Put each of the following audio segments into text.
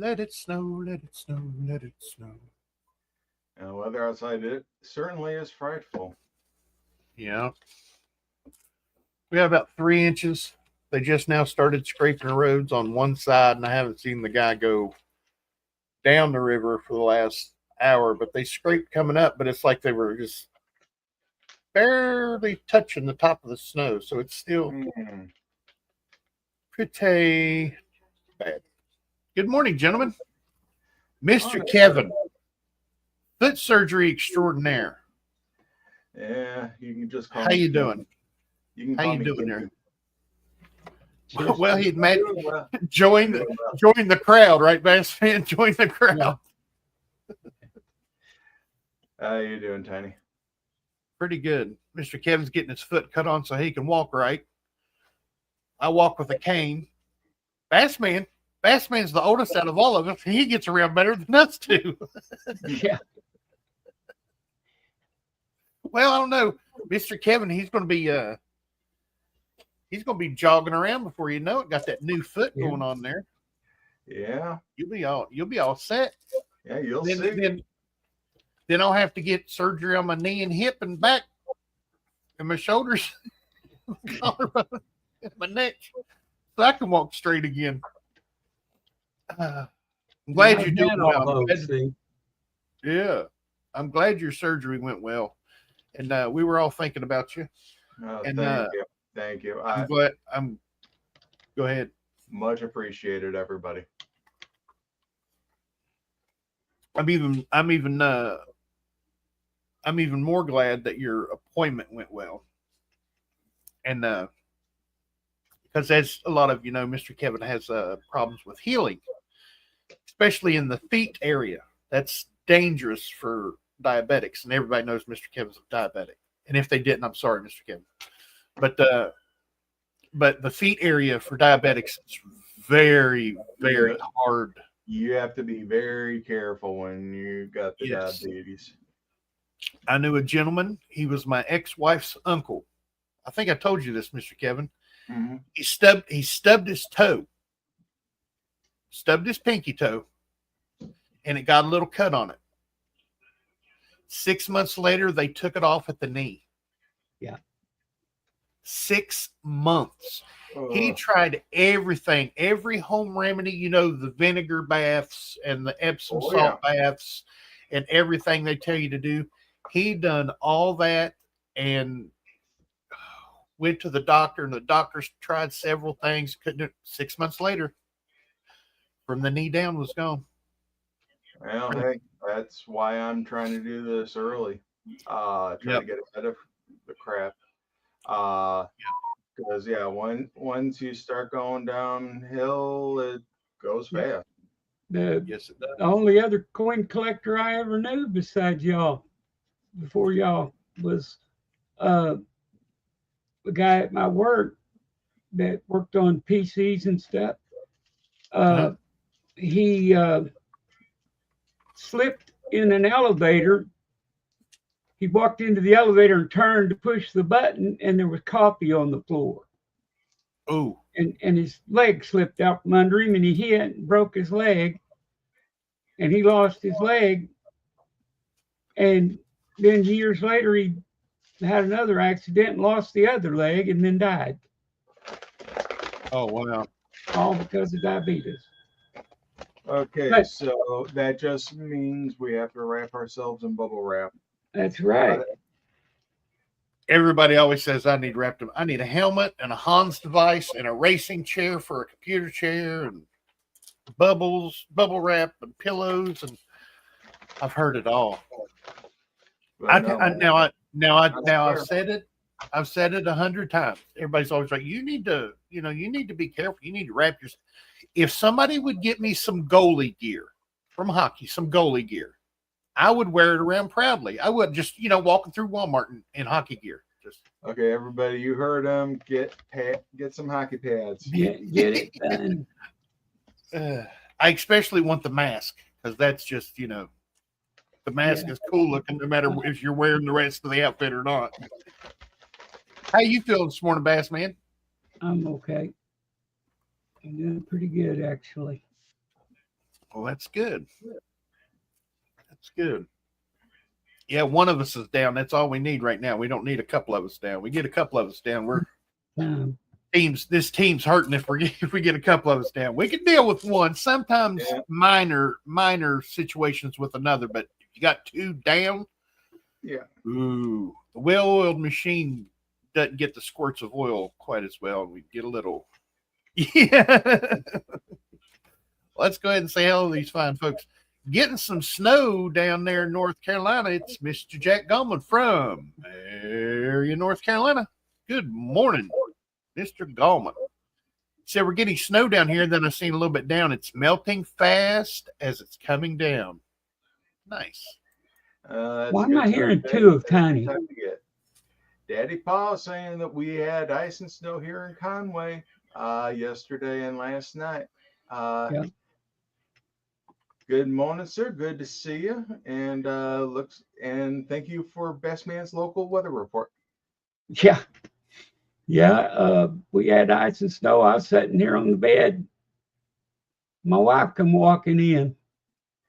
Let it snow, let it snow, let it snow. And the weather outside it certainly is frightful. Yeah. We got about 3 inches. They just now started scraping the roads on one side, and I haven't seen the guy go down the river for the last hour, but they scraped coming up, but it's like they were just barely touching the top of the snow. So it's still pretty bad. Good morning, gentlemen. Mr. Kevin, foot surgery extraordinaire. Yeah, you can just call How me. You doing? You can How call you me doing Kenny. there? Well, he'd met Well, join the crowd, right, Bass fan? Join the crowd. Yeah. how you doing, Tiny? Pretty good. Mr. Kevin's getting his foot cut on so he can walk right. I walk with a cane. Bassman's the oldest out of all of us. He gets around better than us too. Yeah. Well, I don't know. Mr. Kevin, he's gonna be jogging around before you know it. Got that new foot Yeah. going on there. Yeah, You'll be all set. yeah, you'll Then, see. then I'll have to get surgery on my knee and hip and back and my shoulders, collarbone, and my neck, so I can walk straight again. I'm glad you're doing well. I'm glad- yeah, I'm glad your surgery went well, and we were all thinking about you. Oh, And thank you. I'm glad. Go ahead. Much appreciated, everybody. I'm even more glad that your appointment went well, and because as a lot of you know, Mr. Kevin has problems with healing, especially in the feet area. That's dangerous for diabetics, and everybody knows Mr. Kevin's a diabetic. And if they didn't, I'm sorry, Mr. Kevin. But the feet area for diabetics is very, very hard. You have to be very careful when you got the Yes. diabetes. I knew a gentleman. He was my ex-wife's uncle. I think I told you this, Mr. Kevin. Mm-hmm. He stubbed his toe, stubbed his pinky toe, and it got a little cut on it. 6 months later, they took it off at the knee. Yeah. 6 months. He tried everything, every home remedy, the vinegar baths and the Epsom salt baths and everything they tell you to do. He done all that and went to the doctor, and the doctors tried several things. Couldn't do it. 6 months later, from the knee down, was gone. Well, hey, that's why I'm trying to do this early. Try to get ahead of the crap. Because once you start going downhill, it goes fast. Yes, it does. The only other coin collector I ever knew besides y'all, before y'all, was the guy at my work that worked on PCs and stuff. He slipped in an elevator. He walked into the elevator and turned to push the button, and there was coffee on the floor. Oh. And his leg slipped out from under him, and he hit and broke his leg, and he lost his leg. And then years later, he had another accident and lost the other leg, and then died. Oh, wow. All because of diabetes. Okay, so that just means we have to wrap ourselves in bubble wrap. That's right. Everybody always says I need a helmet and a Hans device and a racing chair for a computer chair and bubble wrap and pillows, and I've heard it all. I've said it. I've said it 100 times. Everybody's always like, you need to be careful. You need to wrap your. If somebody would get me some goalie gear from hockey, some goalie gear, I would wear it around proudly. I would just, walking through Walmart in hockey gear. Just okay, everybody, you heard him. Get some hockey pads. Get it done. I especially want the mask, because that's just, the mask is cool looking no matter if you're wearing the rest of the outfit or not. How you feeling this morning, Bass Man? I'm okay. I'm doing pretty good, actually. Well, that's good. That's good. Yeah, one of us is down. That's all we need right now. We don't need a couple of us down. We get a couple of us down. We're this team's hurting if we get a couple of us down. We can deal with one. Sometimes minor situations with another, but if you got two down, ooh, the well-oiled machine doesn't get the squirts of oil quite as well. We get a little Let's go ahead and say hello to these fine folks. Getting some snow down there in North Carolina. It's Mr. Jack Gallman from area North Carolina. Good morning, Mr. Gallman. Said we're getting snow down here, and then I've seen a little bit down. It's melting fast as it's coming down. Nice. Why am I hearing two of Tiny? Daddy Pa saying that we had ice and snow here in Conway yesterday and last night. Good morning, sir. Good to see you. And thank you for Best Man's local weather report. Yeah. We had ice and snow. I was sitting here on the bed. My wife come walking in,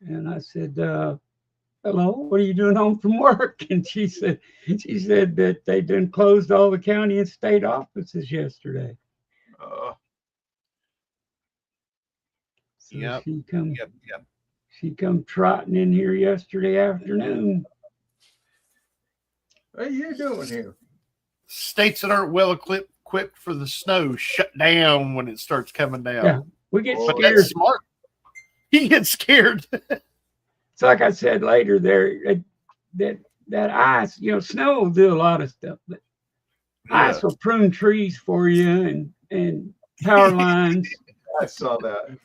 and I said, "Hello, what are you doing home from work?" And she said that they done closed all the county and state offices yesterday. So she come trotting in here yesterday afternoon. What are you doing here? States that aren't well equipped for the snow shut down when it starts coming down. Yeah, we get But scared. that's smart. You get scared. It's like I said later there, that ice, snow will do a lot of stuff, but ice will prune trees for you and power lines. I saw that.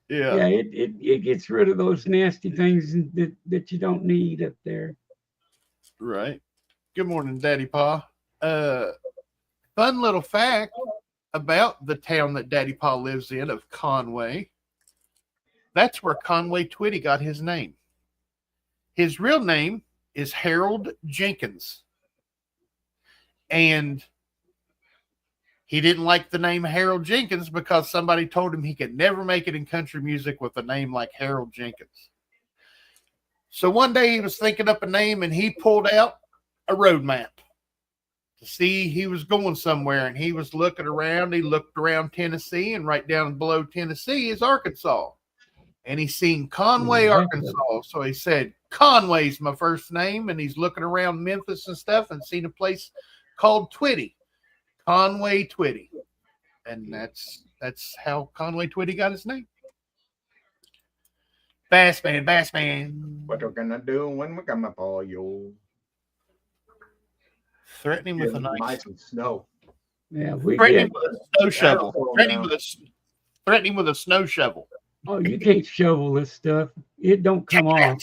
Yeah, it gets rid of those nasty things that you don't need up there. Right. Good morning, Daddy Pa. Fun little fact about the town that Daddy Pa lives in of Conway. That's where Conway Twitty got his name. His real name is Harold Jenkins. And he didn't like the name Harold Jenkins because somebody told him he could never make it in country music with a name like Harold Jenkins. So one day he was thinking up a name and he pulled out a road map to see he was going somewhere, and he was looking around. He looked around Tennessee, and right down below Tennessee is Arkansas. And he's seen Conway, Arkansas. So he said, Conway's my first name. And he's looking around Memphis and stuff and seen a place called Twitty. Conway Twitty. And that's how Conway Twitty got his name. Bass man. What are we gonna do when we come up all you? Threatening with an ice and snow. Yeah, we threatening did. with a snow shovel. Threatening with a snow shovel. Oh, you can't shovel this stuff. It don't come off.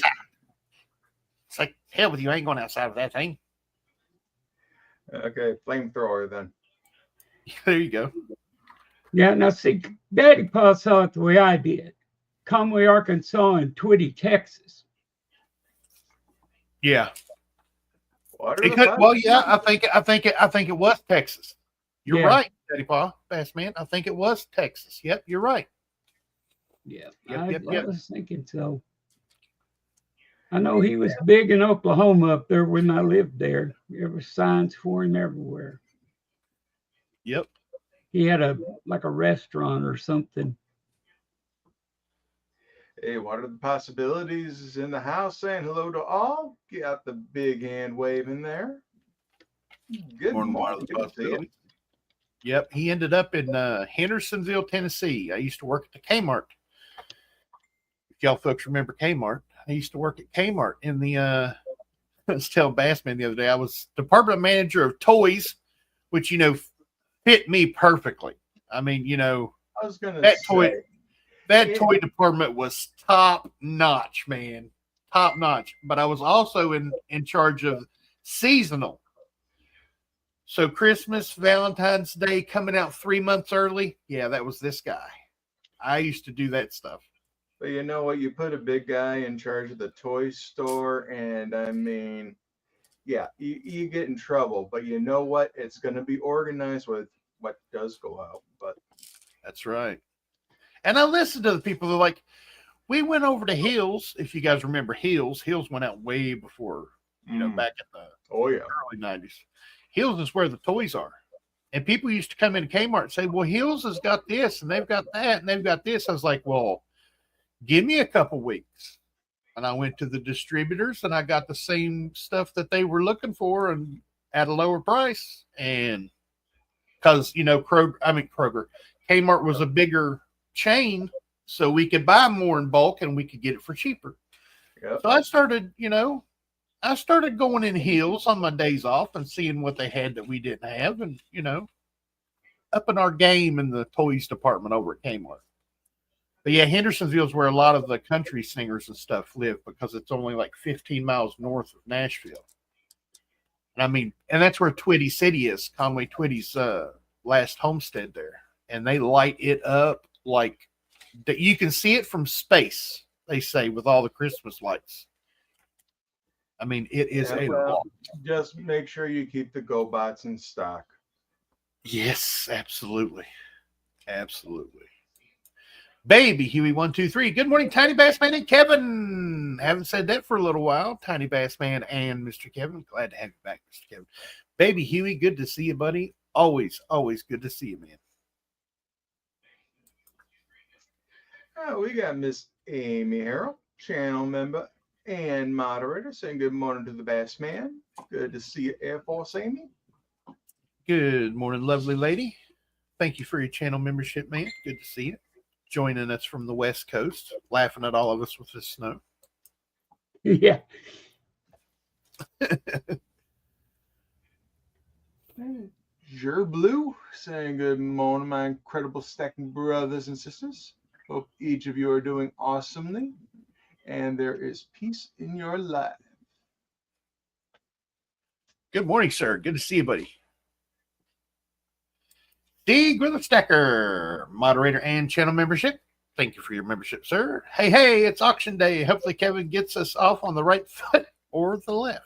It's like, hell with you. I ain't going outside with that thing. Okay, flamethrower then. There you go. Yeah, now see, Daddy Pa saw it the way I did. Conway, Arkansas, and Twitty, Texas. Yeah. Well, yeah, I think it was Texas. You're right, Daddy Pa, Bass Man. I think it was Texas. Yep, you're right. Yeah, I was thinking so. I know he was big in Oklahoma up there when I lived there. There were signs for him everywhere. Yep. He had a restaurant or something. Hey, what are the possibilities in the house? Saying hello to all. Got the big hand waving there. Good morning. Yep, he ended up in Hendersonville, Tennessee. I used to work at the Kmart. If y'all folks remember Kmart, I used to work at Kmart in the I was telling Bassman the other day, I was department manager of toys, which fit me perfectly. I mean, I was gonna say that toy department was top notch, man. Top notch. But I was also in charge of seasonal. So Christmas, Valentine's Day coming out 3 months early. Yeah, that was this guy. I used to do that stuff. But you know what? You put a big guy in charge of the toy store, and I mean, yeah, you get in trouble. But you know what? It's going to be organized with what does go out. But that's right. And I listen to the people who are like, we went over to Hills. If you guys remember Hills went out way before, back in the early 90s. Hills is where the toys are. And people used to come into Kmart and say, well, Hills has got this and they've got that and they've got this. I was like, well, give me a couple weeks. And I went to the distributors and I got the same stuff that they were looking for and at a lower price. And because, Kroger, Kmart was a bigger chain, so we could buy more in bulk and we could get it for cheaper. Yep. So I started going in Hills on my days off and seeing what they had that we didn't have and, upping our game in the toys department over at Kmart. But yeah, Hendersonville is where a lot of the country singers and stuff live because it's only like 15 miles north of Nashville. And that's where Twitty City is, Conway Twitty's last homestead there. And they light it up like that. You can see it from space, they say, with all the Christmas lights. It is a lot. Just make sure you keep the GoBots in stock. Yes, absolutely. Absolutely. Baby Huey 123. Good morning, Tiny Bass Man and Kevin. Haven't said that for a little while. Tiny Bass Man and Mr. Kevin. Glad to have you back, Mr. Kevin. Baby Huey, good to see you, buddy. Always good to see you, man. Oh, we got Miss Amy Harrell, channel member and moderator, saying good morning to the Bass Man. Good to see you, Air Force Amy. Good morning, lovely lady. Thank you for your channel membership, man. Good to see you. Joining us from the West Coast, laughing at all of us with the snow. Yeah. Blue saying good morning, my incredible stacking brothers and sisters. Hope each of you are doing awesomely, and there is peace in your life. Good morning, sir. Good to see you, buddy. Cgriller Stacker, moderator and channel membership. Thank you for your membership, sir. Hey, it's auction day. Hopefully Kevin gets us off on the right foot or the left.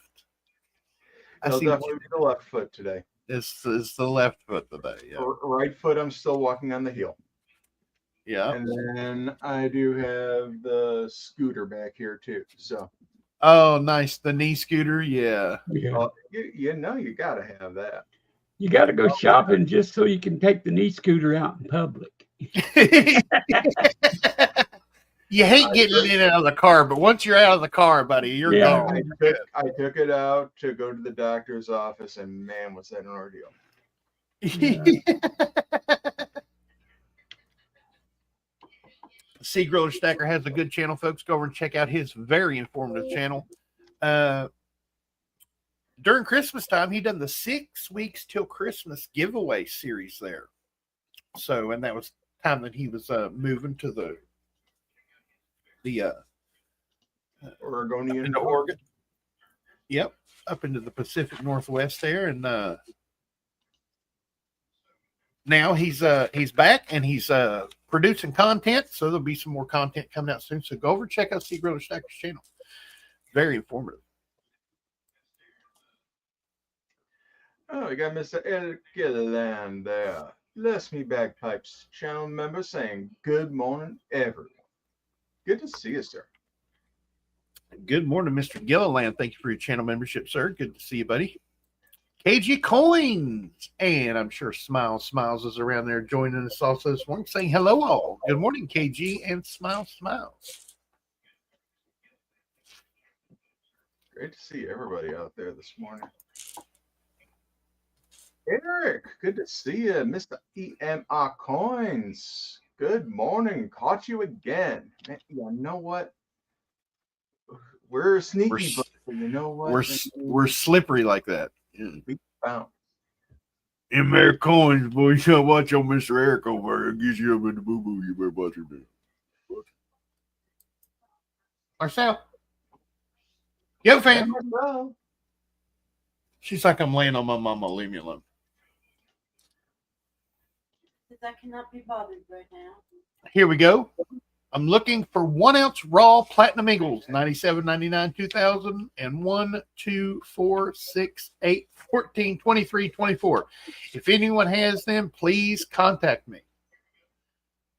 It'll definitely be the left foot today. It's the left foot today. Yeah. Right foot, I'm still walking on the heel. Yeah. And then I do have the scooter back here too. So. Oh, nice. The knee scooter. Yeah. You got to have that. You got to go shopping just so you can take the knee scooter out in public. You hate getting in and out of the car, but once you're out of the car, buddy, you're gone. I took it out to go to the doctor's office, and man, was that an ordeal. Yeah. Cgriller Stacker has a good channel, folks. Go over and check out his very informative channel. During Christmas time, he done the 6 weeks till Christmas giveaway series there. So, and that was time that he was moving to the Oregonian into Oregon. Yep, up into the Pacific Northwest there, and now he's back and he's producing content. So there'll be some more content coming out soon. So go over and check out Cgriller Stacker's channel. Very informative. Oh, we got Mr. Eric Gilliland there. Bless Me Bagpipes channel member saying good morning, everyone. Good to see you, sir. Good morning, Mr. Gilliland. Thank you for your channel membership, sir. Good to see you, buddy. KG Coins. And I'm sure Smiles is around there joining us also this morning, saying hello all. Good morning, KG and Smiles. Great to see everybody out there this morning. Eric, good to see you. Mr. EMR Coins. Good morning. Caught you again. Man, you know what? We're sneaky, but you know what? We're slippery like that. Yeah. We found. EMR Coins, boy. You gotta watch on Mr. Eric over there. It gets you up in the boo-boo. You better watch your man. Marcel. Yo, fam. She's like, I'm laying on my mama. Leave me alone. I cannot be bothered right now. Here we go. I'm looking for 1 ounce raw platinum eagles, 97, 99, 2000, and 1, 2, 4, 6, 8, 14, 23, 24. If anyone has them, please contact me.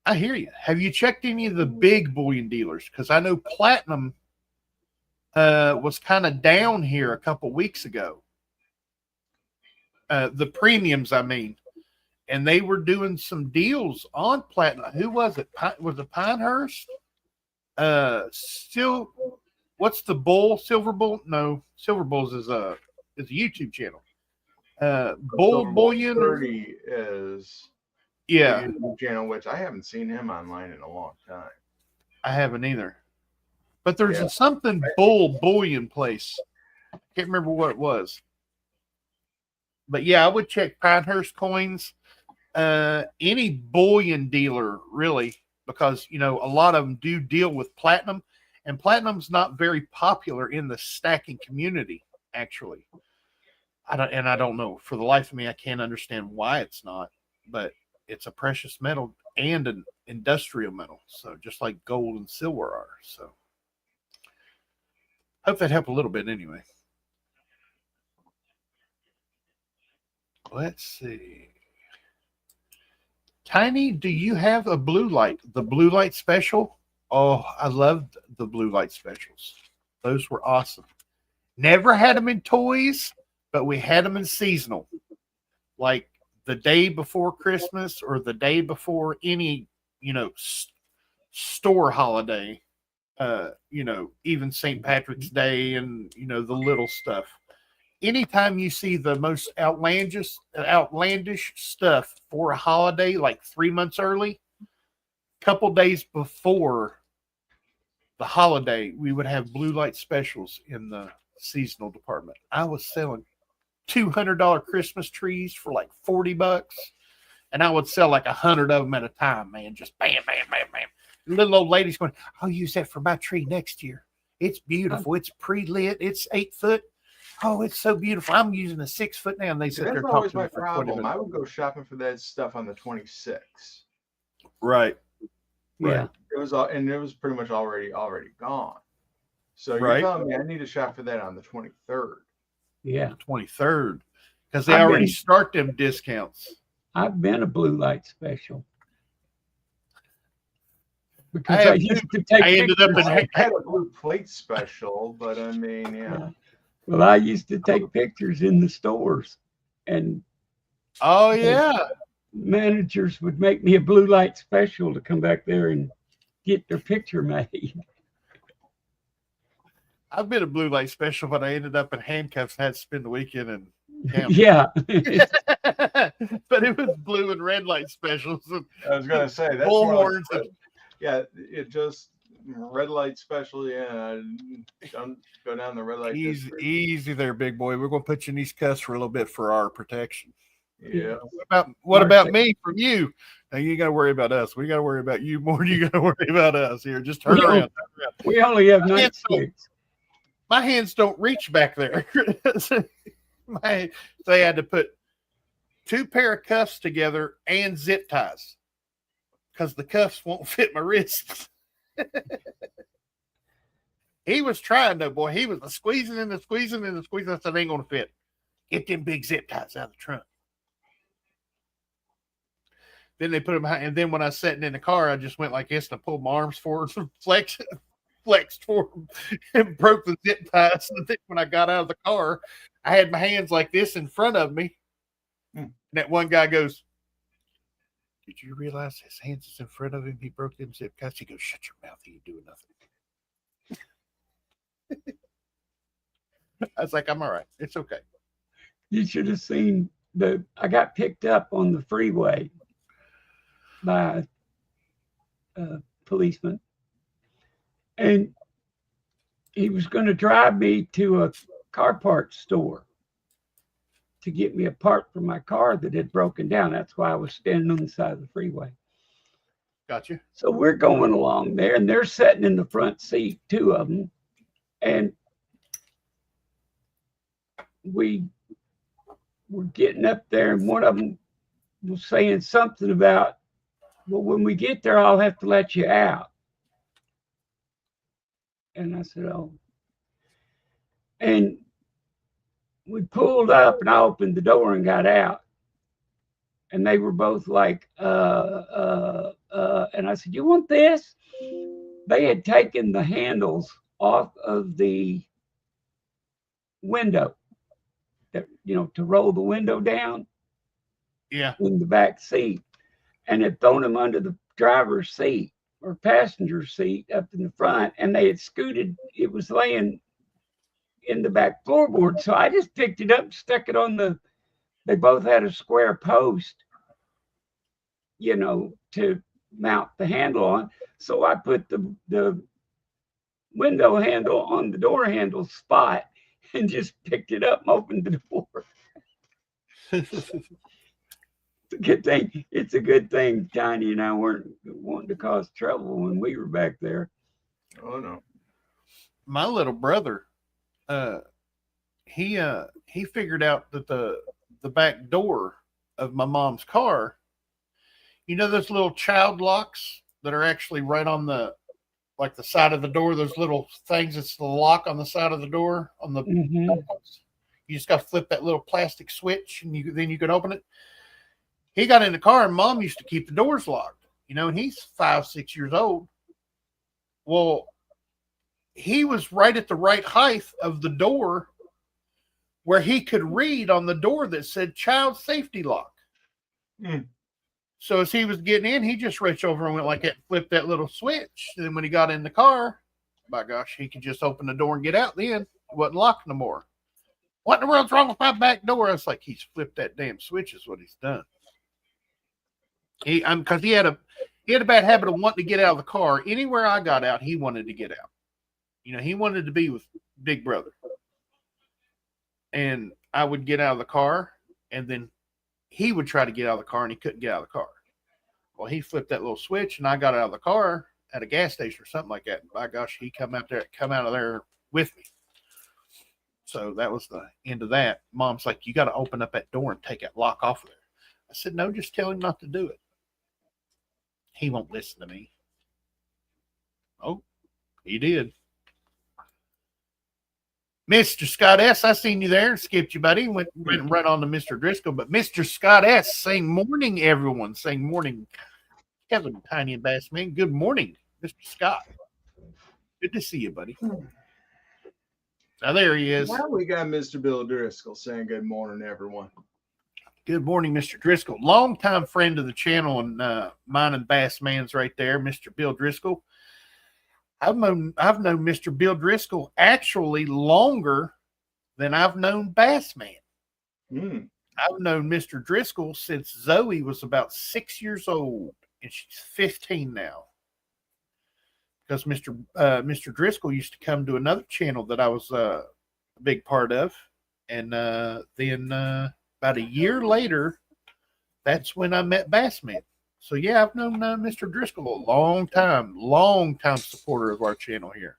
I hear you. Have you checked any of the big bullion dealers? Because I know Platinum was kind of down here a couple weeks ago. The premiums, I mean. And they were doing some deals on Platinum. Who was it? Was it Pinehurst? Still, what's the bull? Silver Bull? No, Silver Bulls is a YouTube channel. Bull Bullion 30 is the YouTube channel, which I haven't seen him online in a long time. I haven't either. But there's something Bull Bullion place. Can't remember what it was. But yeah, I would check Pinehurst Coins. Any bullion dealer, really, because, you know, a lot of them do deal with Platinum. And Platinum's not very popular in the stacking community, actually. I don't know. For the life of me, I can't understand why it's not. But it's a precious metal and an industrial metal. So just like gold and silver are. So hope that helped a little bit anyway. Let's see. Tiny, do you have a blue light? The blue light special? Oh, I loved the blue light specials. Those were awesome. Never had them in toys, but we had them in seasonal. Like the day before Christmas or the day before any, you know, store holiday. You know, even St. Patrick's Day and, you know, the little stuff. Anytime you see the most outlandish stuff for a holiday, like 3 months early, couple days before the holiday, we would have blue light specials in the seasonal department. I was selling $200 Christmas trees for like $40, and I would sell like 100 of them at a time, man. Just bam, bam, bam, bam. Little old ladies going, I'll use that for my tree next year. It's beautiful. It's pre-lit. It's 8 foot. Oh, it's so beautiful. I'm using a 6 foot now. And they sit there That's talking always to my me for 20 problem. minutes. I would go shopping for that stuff on the 26th. Right. Yeah. It was all, and it was pretty much already gone. So Right. you're telling me I need to shop for that on the 23rd. Yeah. The 23rd. Because they I've already been- start them discounts. I've been a blue light special. Because have I used to take I ended up pictures. in I had a blue plate special, but I mean, yeah. Well, I used to take pictures in the stores, and Oh, yeah. managers would make me a blue light special to come back there and get their picture made. I've been a blue light special, but I ended up in handcuffs and had to spend the weekend in town. Yeah. But it was blue and red light specials. And I was gonna say that's bull more like- horns and yeah, it just red light special. Yeah, don't go down the red light. easy, district. easy there, big boy. We're going to put you in these cuffs for a little bit for our protection. Yeah. What about me from you? Now you got to worry about us. We got to worry about you more than you got to worry about us here. Just turn Yeah. around. We only have Yeah, nightsticks. My hands don't reach back there. They had to put 2 pair of cuffs together and zip ties because the cuffs won't fit my wrists. He was trying though, boy. He was squeezing and squeezing and squeezing. I said, ain't gonna fit. Get them big zip ties out of the trunk. Then they put them high, and then when I was sitting in the car, I just went like this and I pulled my arms forward, flexed forward, and broke the zip ties. And then when I got out of the car, I had my hands like this in front of me. And that one guy goes, "Did you realize his hands is in front of him? He broke them zip ties." He goes, "Shut your mouth. You doing nothing." I was like, "I'm all right. It's okay." You should have seen I got picked up on the freeway by a policeman, and he was going to drive me to a car parts store to get me a part for my car that had broken down. That's why I was standing on the side of the freeway. Gotcha. So we're going along there, and they're sitting in the front seat, 2 of them, and we were getting up there, and one of them was saying something about, well, when we get there, I'll have to let you out. And I said, oh. And we pulled up, and I opened the door and got out. And they were both like, And I said, "You want this?" They had taken the handles off of the window, that to roll the window down Yeah. in the back seat, and had thrown them under the driver's seat or passenger seat up in the front, and they had scooted. It was laying in the back floorboard, so I just picked it up, stuck it on the. They both had a square post, to mount the handle on. So I put the window handle on the door handle spot and just picked it up and opened the door. It's a good thing. It's a good thing Tiny and I weren't wanting to cause trouble when we were back there. Oh no. My little brother, he figured out that the back door of my mom's car, those little child locks that are actually right on the side of the door, those little things, it's the lock on the side of the door on the you just got to flip that little plastic switch and then you can open it. He got in the car and Mom used to keep the doors locked, and he's 5, 6 years old. Well, he was right at the right height of the door where he could read on the door that said child safety lock. So as he was getting in, he just reached over and went like that, flipped that little switch. And then when he got in the car, by gosh, he could just open the door and get out then. It wasn't locked no more. What in the world's wrong with my back door? I was like, he's flipped that damn switch is what he's done. Because he had a bad habit of wanting to get out of the car. Anywhere I got out, he wanted to get out. He wanted to be with Big Brother. And I would get out of the car, and then he would try to get out of the car, and he couldn't get out of the car. Well, he flipped that little switch, and I got out of the car at a gas station or something like that. And by gosh, he come out of there with me. So that was the end of that. Mom's like, you got to open up that door and take that lock off of there. I said, no, just tell him not to do it. He won't listen to me. Oh, he did. Mr. Scott S., I seen you there. Skipped you, buddy. Went right on to Mr. Driscoll. But Mr. Scott S., saying morning, everyone. Saying morning. Kevin, Tiny, and Bassman. Good morning, Mr. Scott. Good to see you, buddy. Now, there he is. Now we got Mr. Bill Driscoll saying good morning, everyone. Good morning, Mr. Driscoll. Longtime friend of the channel, and mine and Bassman's right there, Mr. Bill Driscoll. I've known Mr. Bill Driscoll actually longer than I've known Bassman. I've known Mr. Driscoll since Zoey was about 6 years old, and she's 15 now. Because Mr. Driscoll used to come to another channel that I was a big part of, and then about a year later, that's when I met Bassman. So, yeah, I've known Mr. Driscoll a long time supporter of our channel here.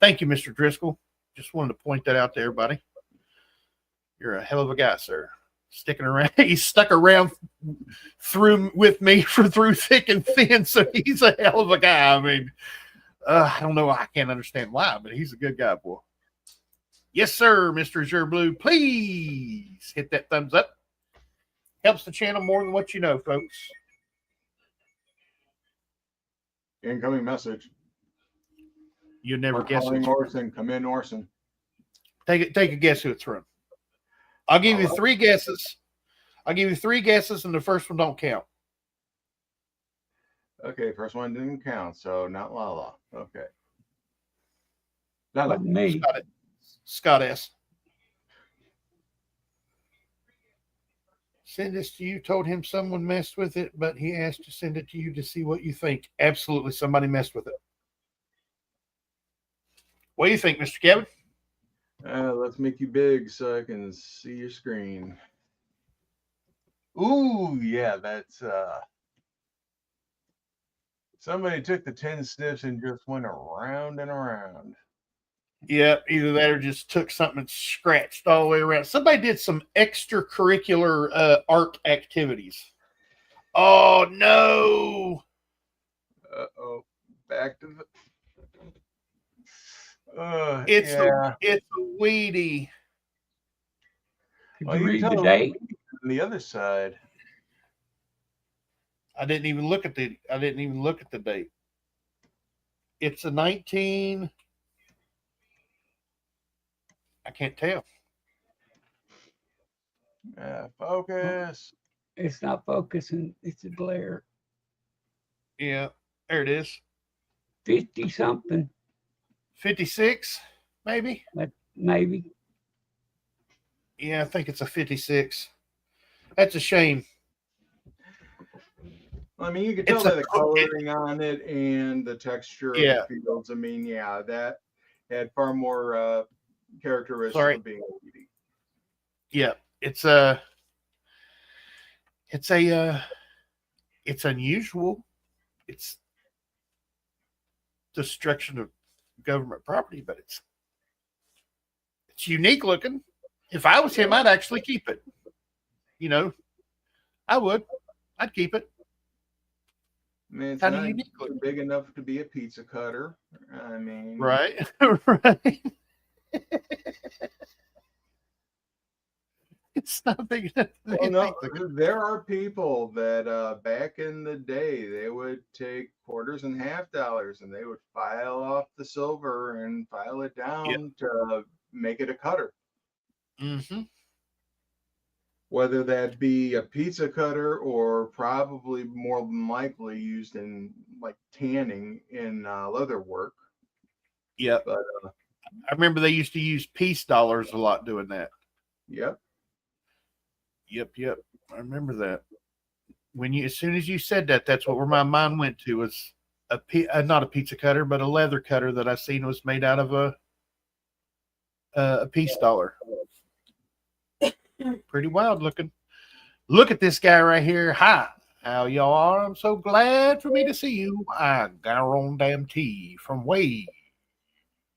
Thank you, Mr. Driscoll. Just wanted to point that out to everybody. You're a hell of a guy, sir. Sticking around. He's stuck around with me through thick and thin, so he's a hell of a guy. I mean, I don't know. I can't understand why, but he's a good guy, boy. Yes, sir, Mr. Azure Blue. Please hit that thumbs up. Helps the channel more than what you know, folks. Incoming message. You never guess calling Orson. Come in, Orson. Take a guess who it's from. I'll give you 3 guesses. And the first one don't count. Okay, first one didn't count, so not Lala. Okay. Lala. Me. Scott S. Send this to you. Told him someone messed with it, but he asked to send it to you to see what you think. Absolutely, somebody messed with it. What do you think, Mr. Kevin? Let's make you big so I can see your screen. Ooh, yeah, that's somebody took the 10 sniffs and just went around and around. Yeah, either that or just took something and scratched all the way around. Somebody did some extracurricular art activities. Oh, no. Uh-oh. Back to the... It's a weedy. Could you read the date? On the other side. I didn't even look at the date. It's a 19. I can't tell. Focus. It's not focusing. It's a glare. Yeah, there it is. 50 something, 56, maybe. maybe. Yeah, I think it's a 56. That's a shame. I mean, you can tell It's by a- the coloring on it and the texture of Yeah. the fields. I mean, yeah, that had far more characteristics Sorry. of being a lady. Yeah, it's unusual. It's destruction of government property, but it's unique looking. If I was him, I'd actually keep it. You know, I would. I'd keep it. I mean, it's Kinda not unique looking. big enough to be a pizza cutter. I mean, Right. Right. It's not big enough. to Well, be no, pizza. there are people that back in the day they would take quarters and half dollars and they would file off the silver and file it down to make it a cutter. Mm-hmm. Whether that be a pizza cutter or probably more than likely used in like tanning in leather work. Yep. But I remember they used to use peace dollars a lot doing that. yep. Yep. I remember that. As soon as you said that, that's where my mind went to, was not a pizza cutter, but a leather cutter that I seen was made out of a peace dollar. Pretty wild looking. Look at this guy right here. Hi, how y'all are? I'm so glad for me to see you. I got our own damn tea from way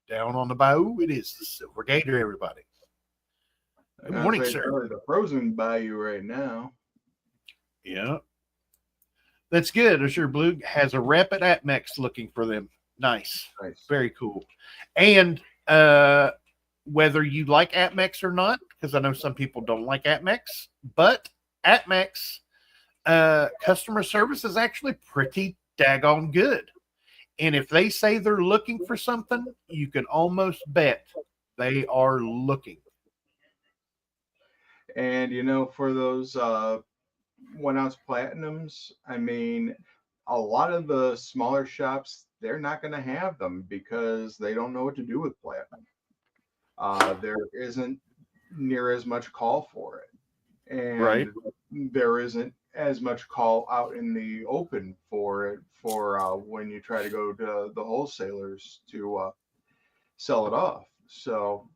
down on the bayou. It is the Silver Gator, everybody. Good morning, sir. Probably the frozen bayou right now. Yeah. That's good. I'm sure Blue has a rep at Atmex looking for them. Nice. Very cool. And whether you like Atmex or not, because I know some people don't like Atmex, but Atmex customer service is actually pretty daggone good. And if they say they're looking for something, you can almost bet they are looking. And for those 1 ounce platinums, I mean, a lot of the smaller shops, they're not going to have them because they don't know what to do with platinum. There isn't near as much call for it, and there isn't as much call out in the open for it when you try to go to the wholesalers to sell it off. So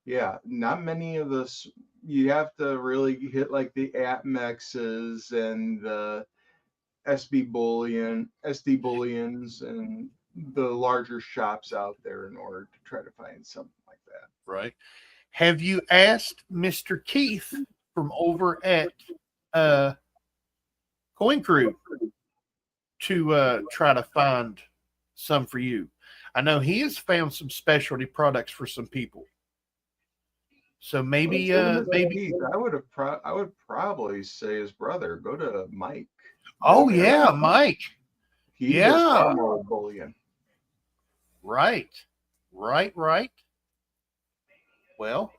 yeah, not many of this. You have to really hit like the Atmexes and the SD Bullions and the larger shops out there in order to try to find something like that. Right. Have you asked Mr. Keith from over at Coin Crew to try to find some for you? I know he has found some specialty products for some people. So maybe Keith, I would probably say his brother. Go to Mike. Oh yeah, Mike. He does far more bullion. Right. Well,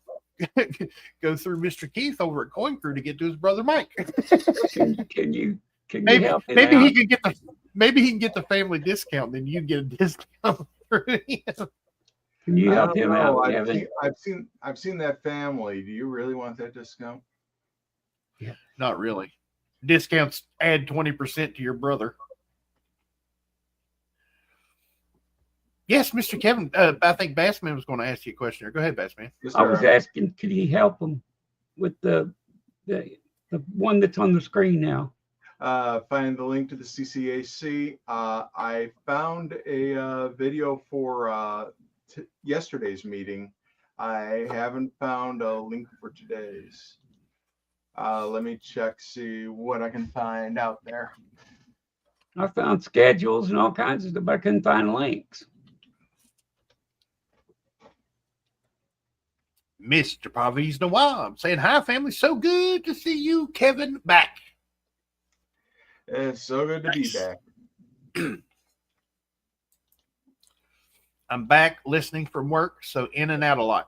go through Mr. Keith over at Coin Crew to get to his brother Mike. Can you maybe help him maybe out? he can get the family discount, then you get a discount through him. Can you help him out, I've Kevin? seen that family. Do you really want that discount? Yeah. Not really. Discounts add 20% to your brother. Yes, Mr. Kevin. I think Bassman was going to ask you a question here. Go ahead, Bassman. Yes, I was sir. asking, could he help him with the one that's on the screen now? Find the link to the CCAC. I found a video for yesterday's meeting. I haven't found a link for today's. Let me check, see what I can find out there. I found schedules and all kinds of stuff, but I couldn't find links. Mr. Pavis Nawab saying, hi, family. So good to see you, Kevin, back. It's so good to Nice. be back. I'm back listening from work, so in and out a lot.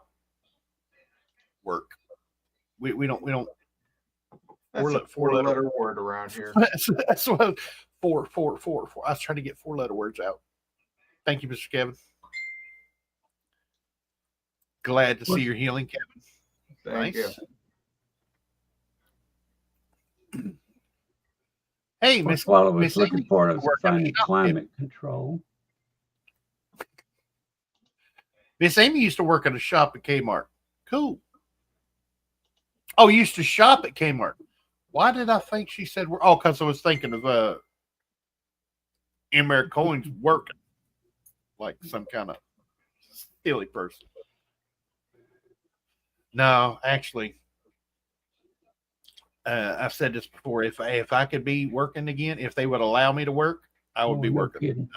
Work. We don't That's a four-letter word around here. that's what four. I was trying to get 4-letter words out. Thank you, Mr. Kevin. Glad to see your healing, Kevin. Thank you. Hey, That's Miss what I was Miss looking Amy, for. I was working finding shop, climate control. Miss Amy used to work at a shop at Kmart. Cool. Oh, used to shop at Kmart. Why did I think she said we're? Oh, because I was thinking of Emerick Cohen's working like some kind of silly person. No, actually, I've said this before. If I could be working again, if they would allow me to work, I would be no working. kidding.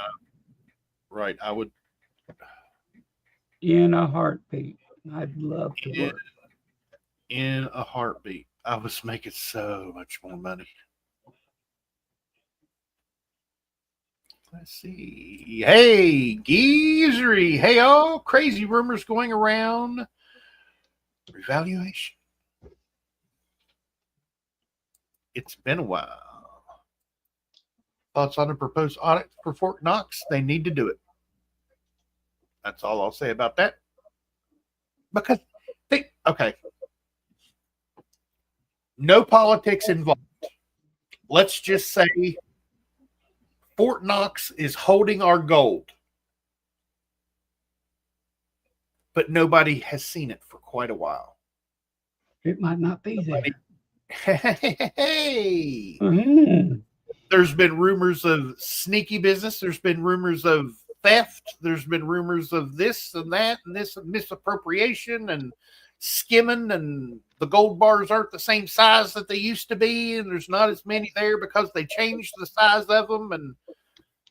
Right, I would. In a heartbeat. I'd love to work. In a heartbeat. I was making so much more money. Let's see. Hey, Geezery. Hey, all. Crazy rumors going around. Revaluation. It's been a while. Thoughts on the proposed audit for Fort Knox? They need to do it. That's all I'll say about that. Because, okay. No politics involved. Let's just say Fort Knox is holding our gold. But nobody has seen it for quite a while. It might not be there. Hey, Mm. there's been rumors of sneaky business. There's been rumors of theft. There's been rumors of this and that and this misappropriation and skimming, and the gold bars aren't the same size that they used to be, and there's not as many there because they changed the size of them. And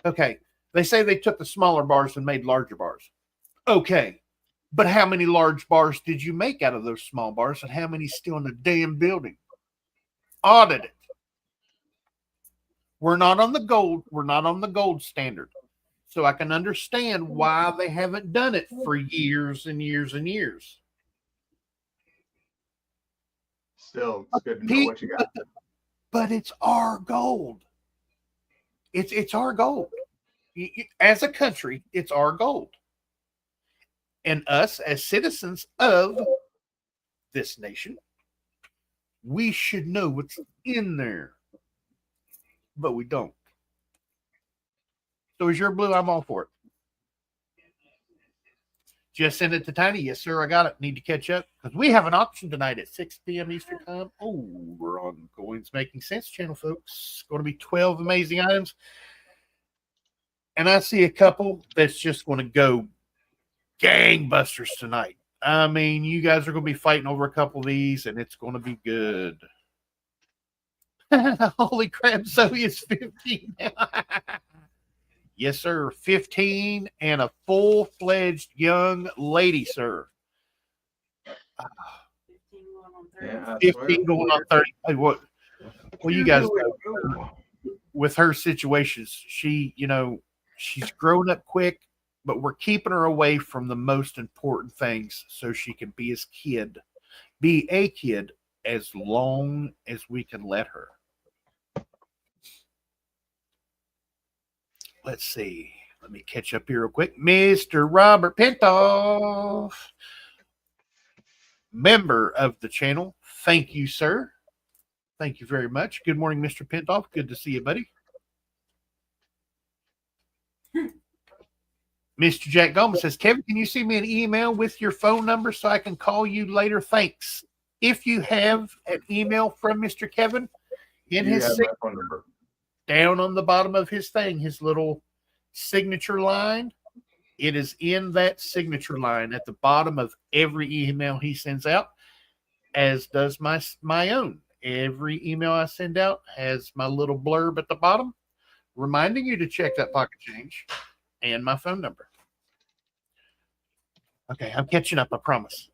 okay, they say they took the smaller bars and made larger bars. Okay, but how many large bars did you make out of those small bars, and how many still in the damn building? Audit it. We're not on the gold. We're not on the gold standard. So I can understand why they haven't done it for years and years and years. Still, it's good to know what you got. But it's our gold. It's our gold. As a country, it's our gold. And us as citizens of this nation, we should know what's in there. But we don't. So is your blue? I'm all for it. Just send it to Tiny. Yes, sir. I got it. Need to catch up because we have an auction tonight at 6 p.m. Eastern time. Oh, we're on Coins Making Sense channel, folks. Going to be 12 amazing items. And I see a couple that's just going to go gangbusters tonight. I mean, you guys are going to be fighting over a couple of these, and it's going to be good. Holy crap, Zoey is 15 now. Yes, sir. 15 and a full-fledged young lady, sir. 15 going on 30. Hey, what? Well, you guys know, with her situations, she, she's grown up quick, but we're keeping her away from the most important things so she can be a kid as long as we can let her. Let's see. Let me catch up here real quick. Mr. Robert Pintoff, member of the channel. Thank you, sir. Thank you very much. Good morning, Mr. Pintoff. Good to see you, buddy. Mr. Jack Gomez says, Kevin, can you send me an email with your phone number so I can call you later? Thanks. If you have an email from Mr. Kevin in his phone number, down on the bottom of his thing, his little signature line, it is in that signature line at the bottom of every email he sends out, as does my own. Every email I send out has my little blurb at the bottom reminding you to check that pocket change and my phone number. Okay, I'm catching up, I promise.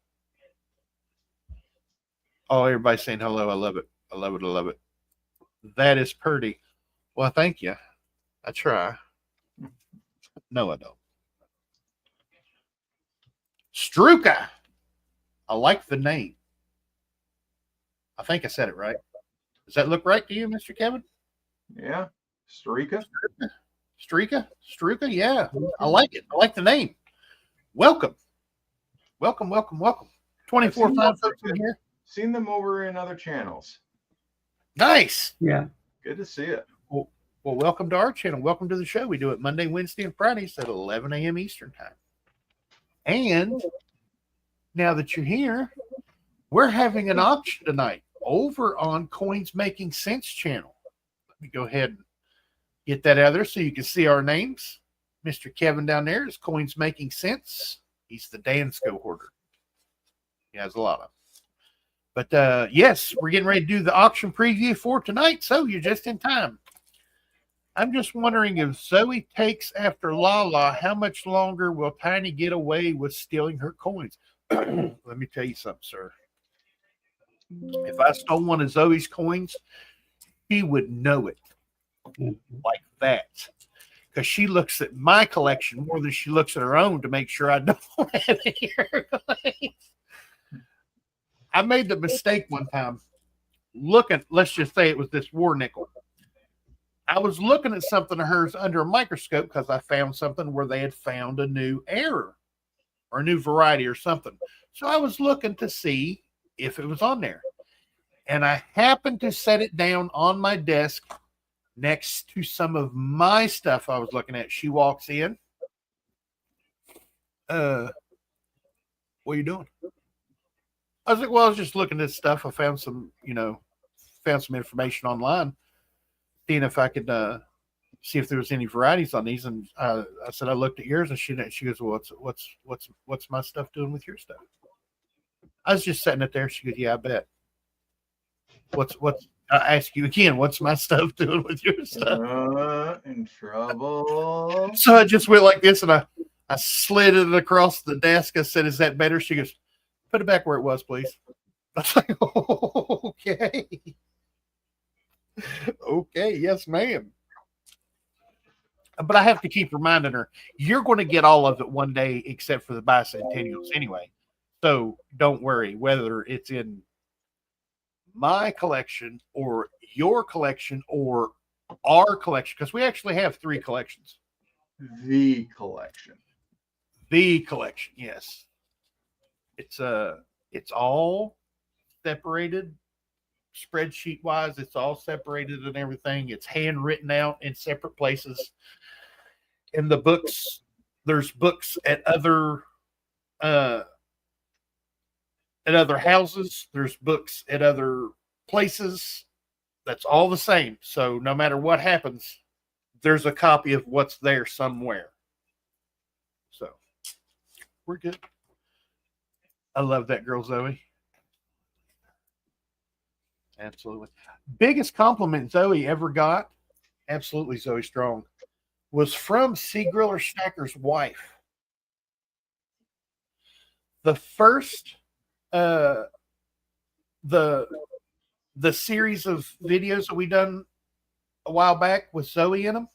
Oh, everybody's saying hello. I love it. I love it. I love it. That is pretty. Well, thank you. I try. No, I don't. Struka. I like the name. I think I said it right. Does that look right to you, Mr. Kevin? Yeah. Streaka. Struka. Yeah, I like it. I like the name. Welcome. 24/5 folks in here. Seen them over in other channels. Nice. Yeah. Good to see it. Well, welcome to our channel. Welcome to the show. We do it Monday, Wednesday, and Fridays at 11 a.m. Eastern time. And now that you're here, we're having an auction tonight over on Coins Making Sense channel. Let me go ahead and get that out there so you can see our names. Mr. Kevin down there is Coins Making Sense. He's the Dansco hoarder. He has a lot of them. But yes, we're getting ready to do the auction preview for tonight, so you're just in time. I'm just wondering if Zoey takes after Lala, how much longer will Tiny get away with stealing her coins? Let me tell you something, sir. If I stole one of Zoey's coins, she would know it like that. Because she looks at my collection more than she looks at her own to make sure I don't have any of her coins. I made the mistake one time looking, let's just say it was this war nickel. I was looking at something of hers under a microscope because I found something where they had found a new error or a new variety or something. So I was looking to see if it was on there. And I happened to set it down on my desk next to some of my stuff I was looking at. She walks in. What are you doing? I was like, well, I was just looking at stuff. I found some, found some information online, seeing if I could see if there was any varieties on these. And I said, I looked at yours, and she goes, well, what's my stuff doing with your stuff? I was just sitting it there. She goes, yeah, I bet. I ask you again, what's my stuff doing with your stuff? In trouble. So I just went like this, and I slid it across the desk. I said, is that better? She goes, put it back where it was, please. I was like, okay. Okay, yes, ma'am. But I have to keep reminding her, you're going to get all of it one day except for the bicentennials anyway. So don't worry whether it's in my collection or your collection or our collection, because we actually have 3 collections. The collection. The collection, yes. It's all separated spreadsheet wise. It's all separated and everything. It's handwritten out in separate places. In the books, there's books at other houses. There's books at other places. That's all the same. So no matter what happens, there's a copy of what's there somewhere. So we're good. I love that girl, Zoey. Absolutely. Biggest compliment Zoey ever got, absolutely Zoey Strong, was from Cgriller Stacker's wife. The first, the series of videos that we done a while back with Zoey in them,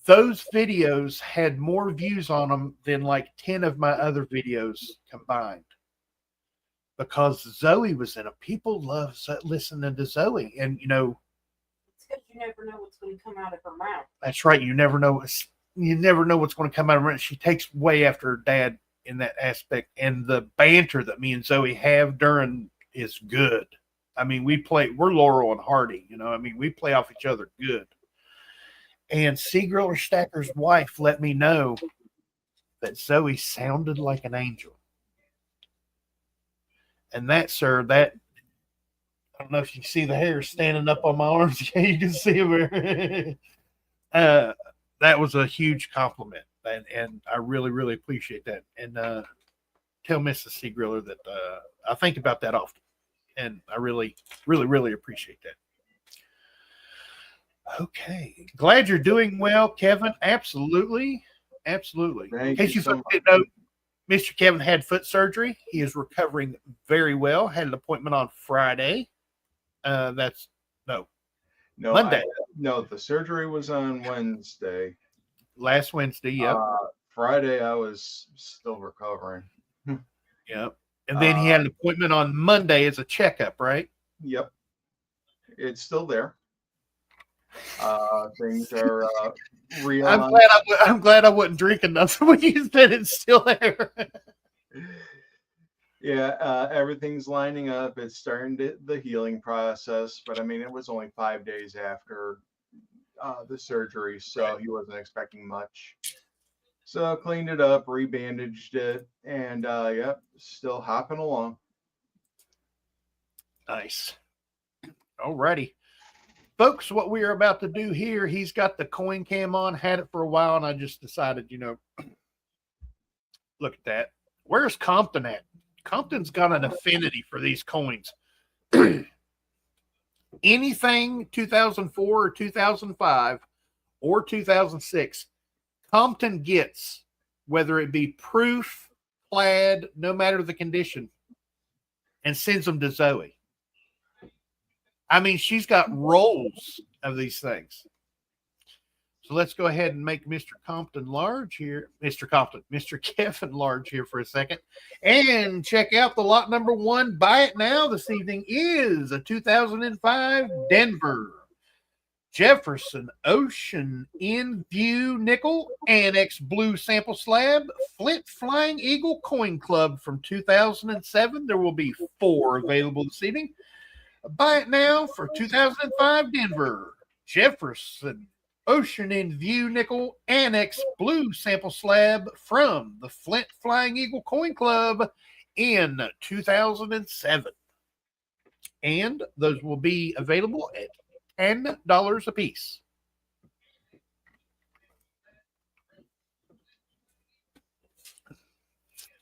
those videos had more views on them than like 10 of my other videos combined. Because Zoey was in it. People love listening to Zoey. And, it's because you never know what's going to come out of her mouth. That's right. You never know what's going to come out of her mouth. She takes way after her dad in that aspect. And the banter that me and Zoey have during is good. I mean, we're Laurel and Hardy, we play off each other good. And Cgriller Stacker's wife let me know that Zoey sounded like an angel. And that, sir, I don't know if you can see the hair standing up on my arms. Yeah, you can see them there. That was a huge compliment. And I really, really appreciate that. And tell Mrs. Cgriller that I think about that often. And I really, really, really appreciate that. Okay. Glad you're doing well, Kevin. Absolutely. Absolutely. Thank In case you you so folks didn't know, Mr. Kevin had foot surgery. He is recovering very well. Had an appointment on Friday. No, Monday. no, the surgery was on Wednesday. Last Wednesday, yep. Friday, I was still recovering. Yep. And then he had an appointment on Monday as a checkup, right? Yep. It's still there. Things are real. I'm glad I wasn't drinking nothing when you said it's still there. Yeah, everything's lining up. It's starting the healing process, but I mean, it was only 5 days after the surgery, so he wasn't expecting much. So cleaned it up, rebandaged it, and yep, still hopping along. Nice. Alrighty. Folks, what we are about to do here, he's got the coin cam on, had it for a while, and I just decided, look at that. Where's Compton at? Compton's got an affinity for these coins. Anything 2004 or 2005 or 2006, Compton gets, whether it be proof, plaid, no matter the condition, and sends them to Zoey. I mean, she's got rolls of these things. So let's go ahead and make Mr. Compton large here. Mr. Kevin large here for a second. And check out the lot number 1. Buy it now this evening is a 2005 Denver Jefferson Ocean In View Nickel Annex Blue Sample Slab Flint Flying Eagle Coin Club from 2007. There will be 4 available this evening. Buy it now for 2005 Denver Jefferson Ocean In View Nickel Annex Blue Sample Slab from the Flint Flying Eagle Coin Club in 2007. And those will be available at $10 a piece.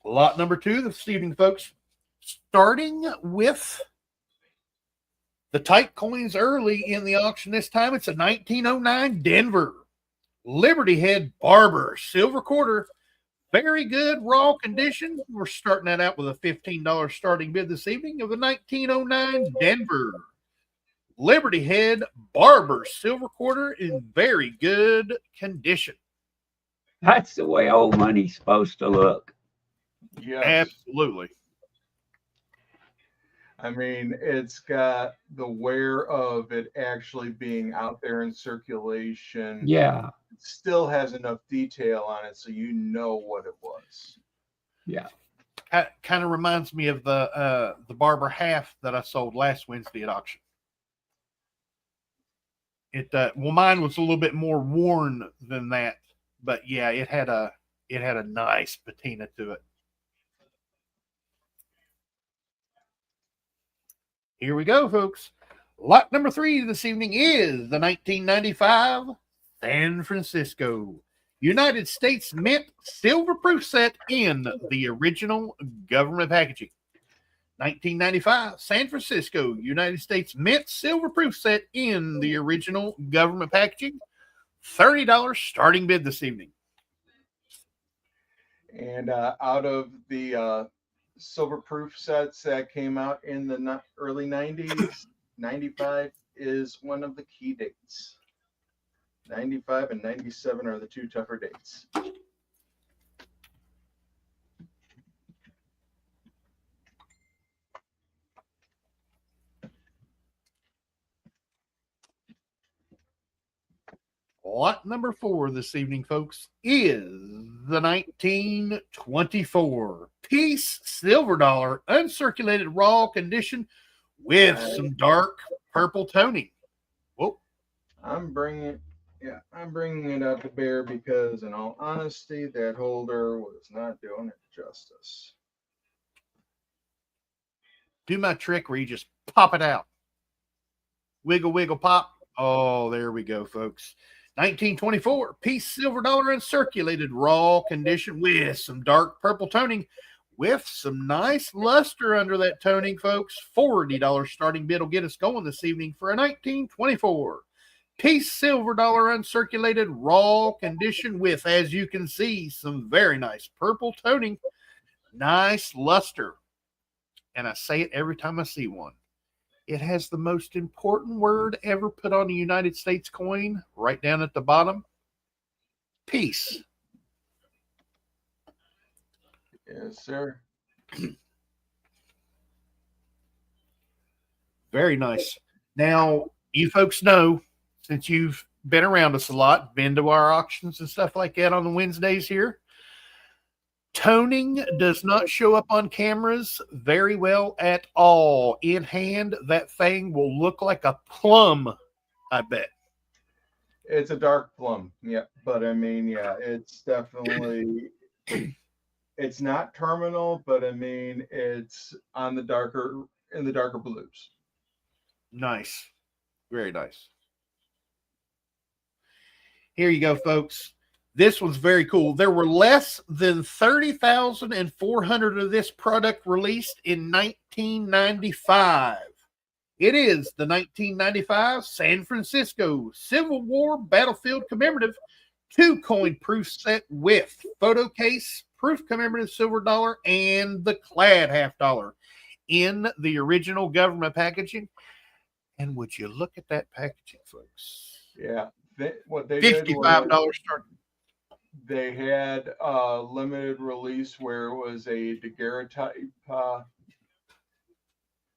Lot number 2 this evening, folks. Starting with the tight coins early in the auction this time. It's a 1909 Denver Liberty Head Barber silver quarter. Very good raw condition. We're starting that out with a $15 starting bid this evening of the 1909 Denver Liberty Head Barber silver quarter in very good condition. That's the way old money's supposed to look. Yeah, Absolutely. I mean, it's got the wear of it actually being out there in circulation. Yeah. It still has enough detail on it so you know what it was. Yeah. Kind of reminds me of the Barber half that I sold last Wednesday at auction. Mine was a little bit more worn than that, but yeah, it had a nice patina to it. Here we go, folks. Lot number 3 this evening is the 1995 San Francisco United States Mint silver proof set in the original government packaging. 1995 San Francisco United States Mint silver proof set in the original government packaging. $30 starting bid this evening. And out of the silver proof sets that came out in the early 90s, 95 is one of the key dates. 95 and 97 are the 2 tougher dates. Lot number 4 this evening, folks, is the 1924 piece silver dollar uncirculated raw condition with some dark purple toning. Whoa! I'm bringing it up to bear because, in all honesty, that holder was not doing it justice. Do my trick where you just pop it out. Wiggle, wiggle, pop. Oh, there we go, folks. 1924 piece silver dollar uncirculated raw condition with some dark purple toning with some nice luster under that toning, folks. $40 starting bid will get us going this evening for a 1924 piece silver dollar uncirculated raw condition with, as you can see, some very nice purple toning, nice luster. And I say it every time I see one. It has the most important word ever put on a United States coin right down at the bottom. Peace. Yes, sir. Very nice. Now, you folks know, since you've been around us a lot, been to our auctions and stuff like that on the Wednesdays here, toning does not show up on cameras very well at all. In hand, that thing will look like a plum, I bet. It's a dark plum. Yeah. But I mean, yeah, it's definitely, it's not terminal, but I mean, it's on the darker, in the darker blues. Nice. Very nice. Here you go, folks. This one's very cool. There were less than 30,400 of this product released in 1995. It is the 1995 San Francisco Civil War Battlefield Commemorative 2-coin proof set with photo case, proof commemorative silver dollar, and the clad $50 in the original government packaging. And would you look at that packaging, folks? Yeah. What they did $55 was start. they had a limited release where it was a daguerreotype,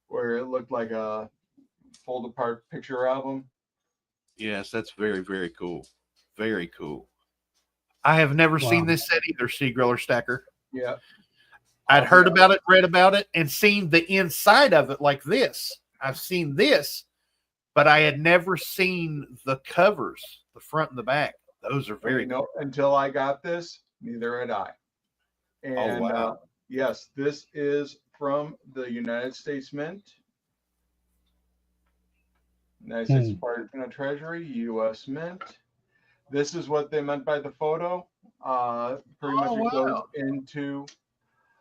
where it looked like a fold apart picture album. Yes, that's very, very cool. Very cool. I have never seen this set either, Cgriller Stacker. Yeah. I'd heard about it, read about it, and seen the inside of it like this. I've seen this, but I had never seen the covers, the front and the back. Those are very cool. Until I got this, neither had I. And wow. Yes, this is from the United States Mint. United States Department of Treasury, U.S. Mint. This is what they meant by the photo. Pretty much it goes into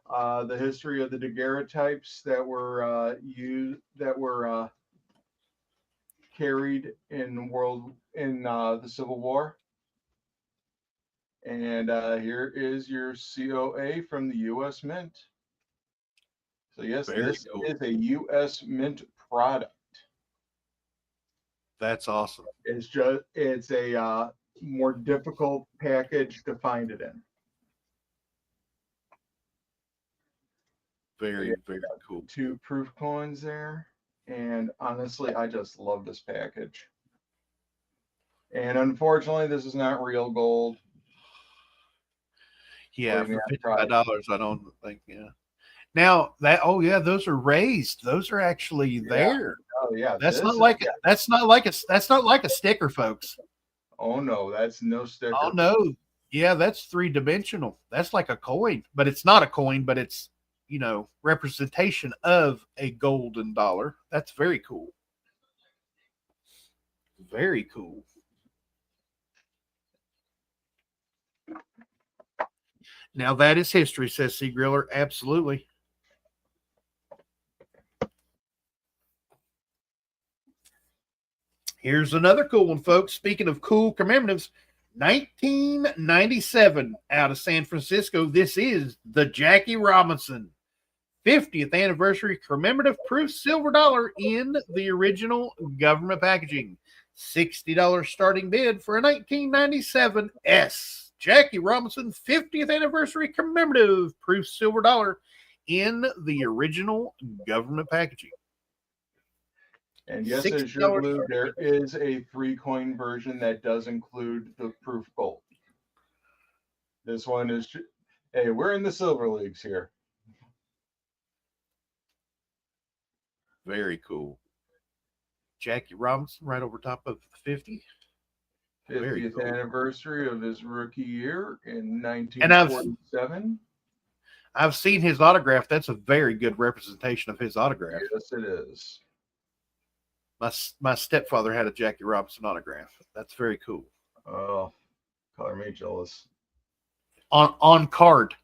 the history of the daguerreotypes that were used, that were carried in the Civil War. And here is your COA from the U.S. Mint. So yes, this is a U.S. Mint product. That's awesome. It's a more difficult package to find it in. Very, very cool. 2 proof coins there. And honestly, I just love this package. And unfortunately, this is not real gold. Yeah, for $55, I don't think. Yeah. Now that, those are raised. Those are actually there. Oh yeah, that's not like a sticker, folks. Oh no, that's no sticker. Oh no, yeah, that's 3-dimensional. That's like a coin, but it's not a coin, but it's, representation of a golden dollar. That's very cool. Very cool. Now that is history, says Cgriller. Absolutely. Here's another cool one, folks. Speaking of cool commemoratives, 1997 out of San Francisco. This is the Jackie Robinson 50th anniversary commemorative proof silver dollar in the original government packaging. $60 starting bid for a 1997 S. Jackie Robinson 50th anniversary commemorative proof silver dollar in the original government packaging. And yes, as your blue, there is a 3-coin version that does include the proof gold. This one is, hey, we're in the silver leagues here. Very cool. Jackie Robinson right over top of the 50. 50th cool. Anniversary of his rookie year in 1947. I've seen his autograph. That's a very good representation of his autograph. Yes, it is. My stepfather had a Jackie Robinson autograph. That's very cool. Oh, color me jealous. On card,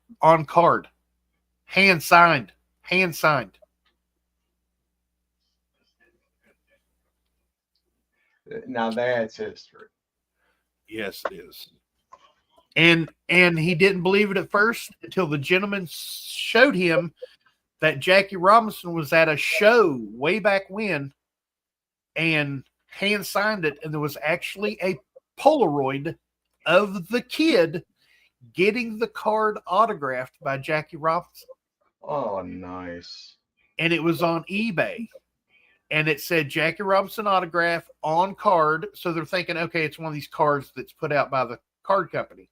hand signed. Now that's history. Yes, it is. And he didn't believe it at first until the gentleman showed him that Jackie Robinson was at a show way back when and hand signed it, and there was actually a Polaroid of the kid getting the card autographed by Jackie Robinson. Oh, nice. And it was on eBay. And it said Jackie Robinson autograph on card. So they're thinking, okay, it's one of these cards that's put out by the card company.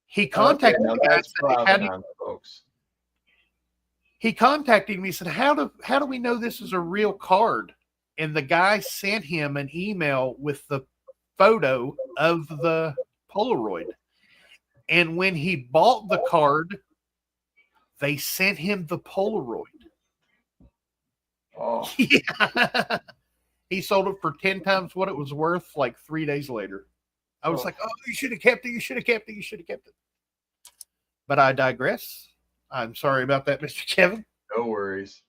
He contacted now me. I that's said, provenance, folks. he contacted me. He said, how do we know this is a real card? And the guy sent him an email with the photo of the Polaroid. And when he bought the card, they sent him the Polaroid. Oh, Yeah. He sold it for 10 times what it was worth like 3 days later. I was like, oh, you should have kept it. You should have kept it. You should have kept it. But I digress. I'm sorry about that, Mr. Kevin. no worries.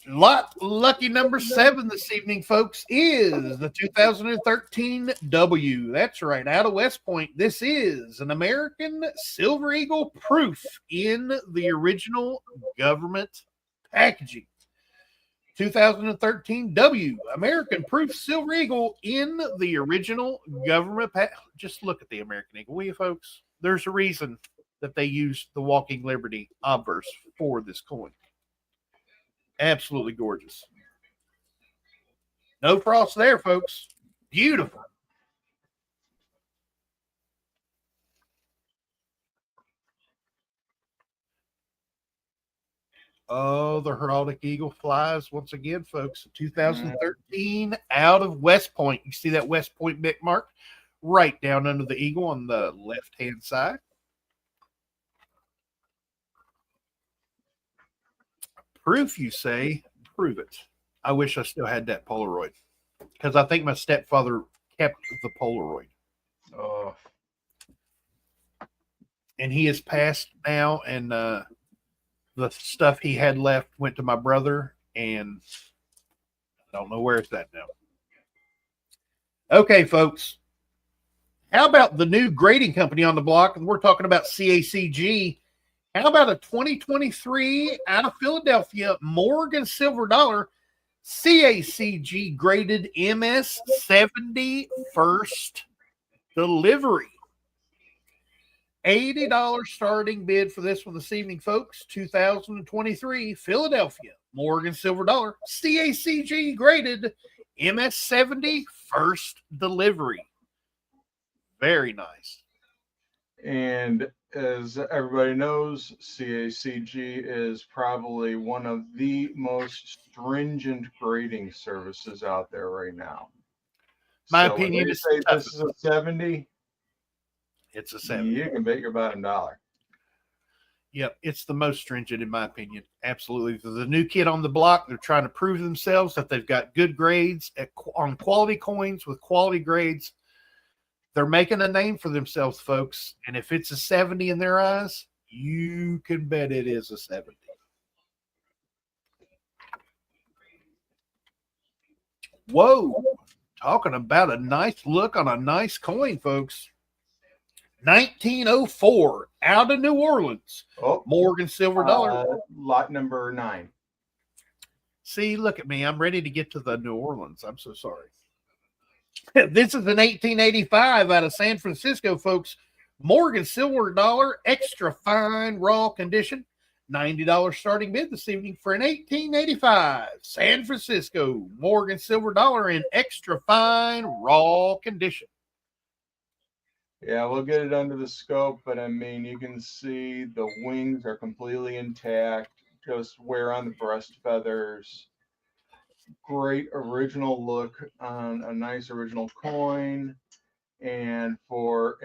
Lucky number 7 this evening, folks, is the 2013 W. That's right, out of West Point. This is an American Silver Eagle proof in the original government packaging. 2013 W, American proof Silver Eagle in the original government Just look at the American Eagle, will you, folks? There's a reason that they used the Walking Liberty obverse for this coin. Absolutely gorgeous. No frost there, folks. Beautiful. Oh, the heraldic eagle flies once again, folks. 2013 out of West Point. You see that West Point Mick mark right down under the eagle on the left-hand side. Proof, you say? Prove it. I wish I still had that Polaroid because I think my stepfather kept the Polaroid. Oh, And he has passed now, and the stuff he had left went to my brother, and I don't know where it's at now. Okay, folks. How about the new grading company on the block? And we're talking about CACG. How about a 2023 out of Philadelphia Morgan Silver Dollar CACG graded MS70 first delivery? $80 starting bid for this one this evening, folks. 2023 Philadelphia Morgan Silver Dollar CACG graded MS70 first delivery. Very nice. and as everybody knows, CACG is probably one of the most stringent grading services out there right now. My So when opinion they is say tough. this is a 70, It's a 7. you can bet your bottom dollar. Yep, it's the most stringent in my opinion. Absolutely. The new kid on the block, they're trying to prove themselves that they've got good grades on quality coins with quality grades. They're making a name for themselves, folks. And if it's a 70 in their eyes, you can bet it is a 70. Whoa. Talking about a nice look on a nice coin, folks. 1904 out of New Orleans. Oh, Morgan Silver Dollar. lot number 9. See, look at me. I'm ready to get to the New Orleans. I'm so sorry. This is an 1885 out of San Francisco, folks. Morgan Silver Dollar, extra fine raw condition. $90 starting bid this evening for an 1885 San Francisco Morgan Silver Dollar in extra fine raw condition. Yeah, we'll get it under the scope, but I mean, you can see the wings are completely intact, just wear on the breast feathers. Great original look on a nice original coin. And for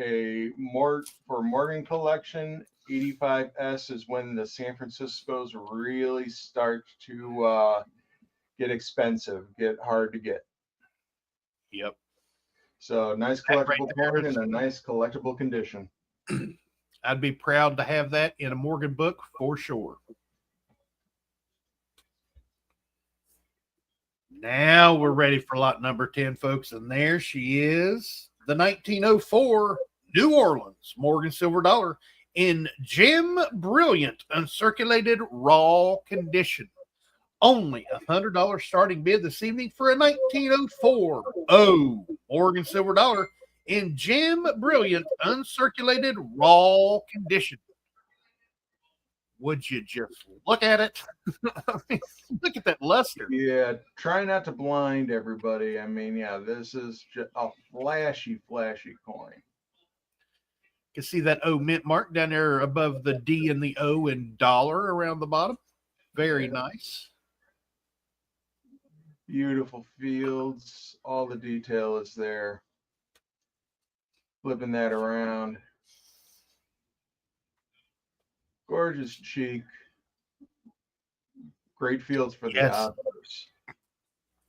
Morgan collection, 85S is when the San Franciscos really start to get expensive, get hard to get. Yep. So nice That right collectible there coin is- in a nice collectible condition. I'd be proud to have that in a Morgan book for sure. Now we're ready for lot number 10, folks. And there she is. The 1904 New Orleans Morgan Silver Dollar in Gem Brilliant uncirculated raw condition. Only $100 starting bid this evening for a 1904 Oregon Silver Dollar in Gem Brilliant uncirculated raw condition. Would you just look at it? I mean, look at that luster. Yeah, try not to blind everybody. I mean, yeah, this is just a flashy coin. You can see that O mint mark down there above the D and the O in dollar around the bottom. Very nice. Beautiful fields. All the detail is there. Flipping that around. Gorgeous cheek. Great fields for the Yes. others.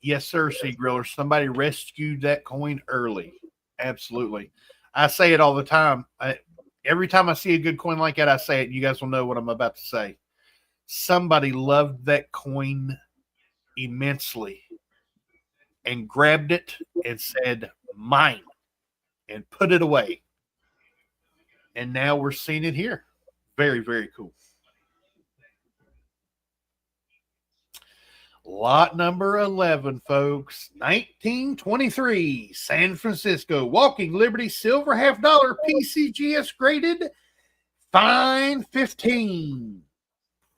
Yes, sir, Cgriller. Somebody rescued that coin early. Absolutely. I say it all the time. Every time I see a good coin like that, I say it. You guys will know what I'm about to say. Somebody loved that coin immensely and grabbed it and said, mine, and put it away. And now we're seeing it here. Very, very cool. Lot number 11, folks. 1923, San Francisco Walking Liberty Silver $half PCGS graded fine 15.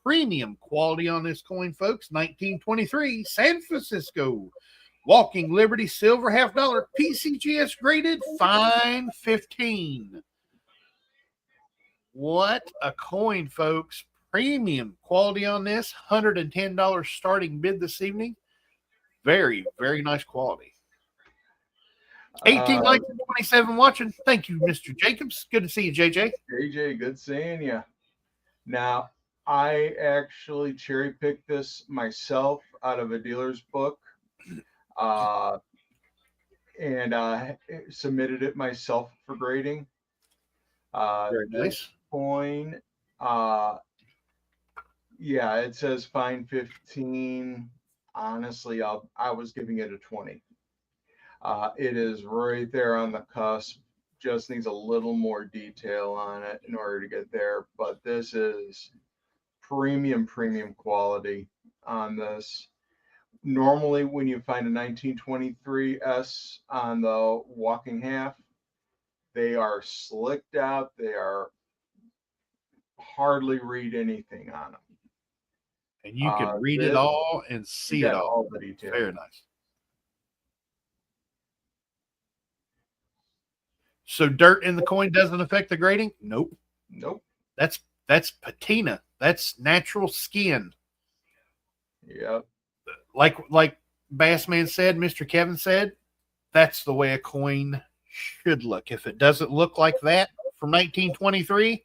Premium quality on this coin, folks. 1923, San Francisco Walking Liberty Silver $half PCGS graded fine 15. What a coin, folks. Premium quality on this. $110 starting bid this evening. Very, very nice quality. 18 likes and 27 watching. Thank you, Mr. Jacobs. Good to see you, JJ. JJ, good seeing you. Now, I actually cherry picked this myself out of a dealer's book and submitted it myself for grading. Very nice. Coin, yeah, it says fine 15. Honestly, I was giving it a 20. It is right there on the cusp. Just needs a little more detail on it in order to get there. But this is premium quality on this. Normally, when you find a 1923S on the walking half, they are slicked out. They are hardly read anything on them. And you can read it all and see it all. The detail. Very nice. So dirt in the coin doesn't affect the grading? Nope. That's patina. That's natural skin. Yep. Like Bassman said, Mr. Kevin said, that's the way a coin should look. If it doesn't look like that from 1923,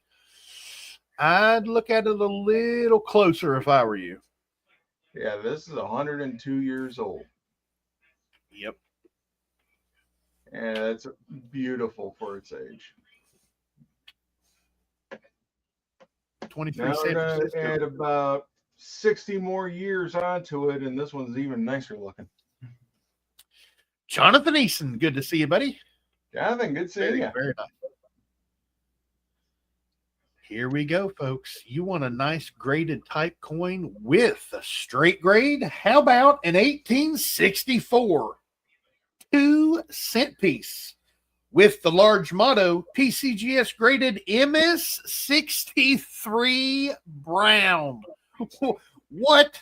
I'd look at it a little closer if I were you. Yeah, this is 102 years old. Yep. And it's beautiful for its age. 23 now San we're going Francisco. to add about 60 more years onto it, and this one's even nicer looking. Jonathan Eason, good to see you, buddy. Jonathan, good seeing you. Very nice. Here we go, folks. You want a nice graded type coin with a straight grade? How about an 1864 2-cent piece with the large motto PCGS graded MS63 brown? What?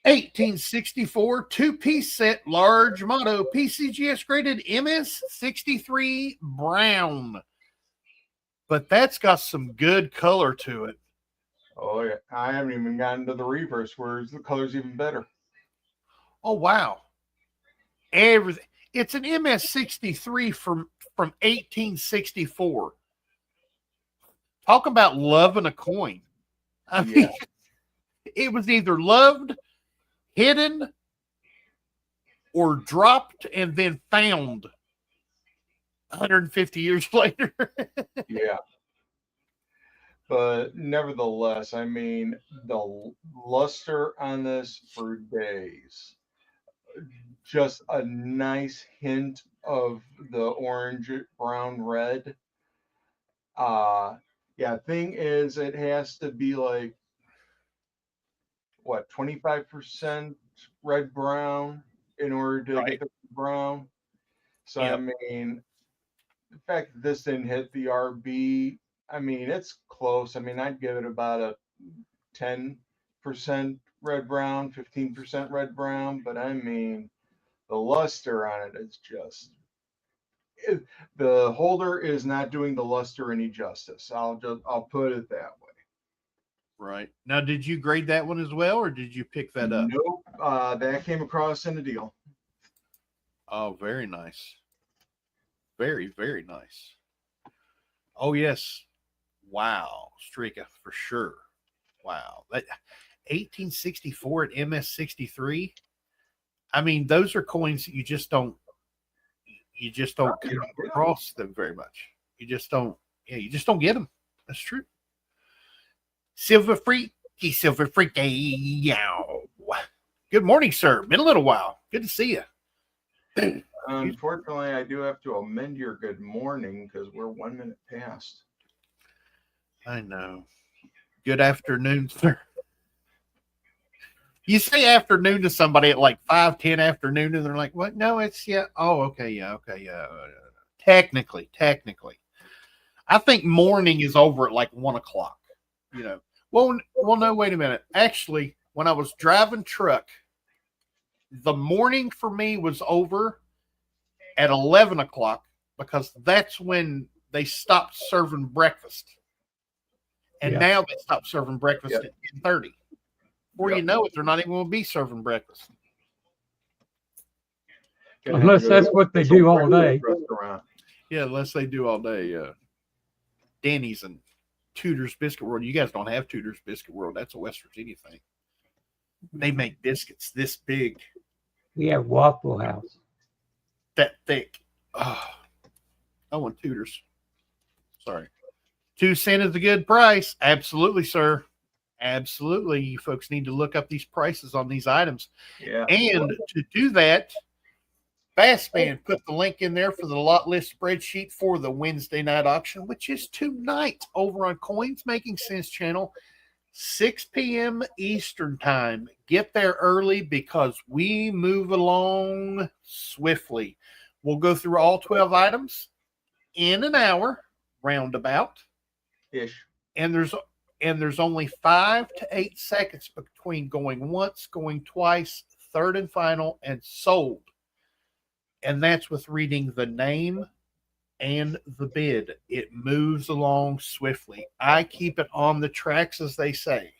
1864 2-piece set, large motto PCGS graded MS63 brown. But that's got some good color to it. Oh, yeah. I haven't even gotten to the reverse where the color's even better. Oh, wow. Everything. It's an MS63 from 1864. Talk about loving a coin. I mean, it was either loved, hidden, or dropped and then found 150 years later. Yeah. But nevertheless, I mean, the luster on this for days. Just a nice hint of the orange, brown, red. Yeah, thing is, it has to be like what 25% red brown in order to Right. get the brown. So I Yep. mean, the fact that this didn't hit the RB, I mean, it's close. I mean, I'd give it about a 10% red brown, 15% red brown, but I mean, the luster on it is just the holder is not doing the luster any justice. I'll put it that way. Right. Now, did you grade that one as well, or did you pick that up? Nope, that came across in a deal. Oh, very nice. Very, very nice. Oh, yes. Wow. Streaka for sure. Wow. That 1864 at MS63. I mean, those are coins that you just don't come across them very much. You just don't get them. That's true. Silver Freaky, Silver Freaky. Yow. Good morning, sir. Been a little while. Good to see you. Unfortunately, I do have to amend your good morning because we're 1 minute past. I know. Good afternoon, sir. You say afternoon to somebody at like 5:10 afternoon, and they're like, "What? No, it's yeah. Oh, okay, yeah. Technically, I think morning is over at like 1:00. You know. Well, no. Wait a minute. Actually, when I was driving truck, the morning for me was over at 11:00 because that's when they stopped serving breakfast, and Yeah. now they stopped serving breakfast at 10:30. Before you know it, they're not even going to be serving breakfast. Unless that's what they do all day. Restaurant. Yeah, unless they do all day. Denny's and Tudor's Biscuit World. You guys don't have Tudor's Biscuit World. That's a West Virginia thing. They make biscuits this big, We have Waffle House. that thick. Oh, I want Tudor's. Sorry. 2 cents is a good price. Absolutely, sir. Absolutely. You folks need to look up these prices on these items. Yeah. And to do that, Bassman put the link in there for the lot list spreadsheet for the Wednesday night auction, which is tonight over on Coins Making Sense channel, 6 p.m. Eastern time. Get there early because we move along swiftly. We'll go through all 12 items in an hour, roundabout. Ish. And there's only 5 to 8 seconds between going once, going twice, third and final, and sold. And that's with reading the name and the bid. It moves along swiftly. I keep it on the tracks, as they say.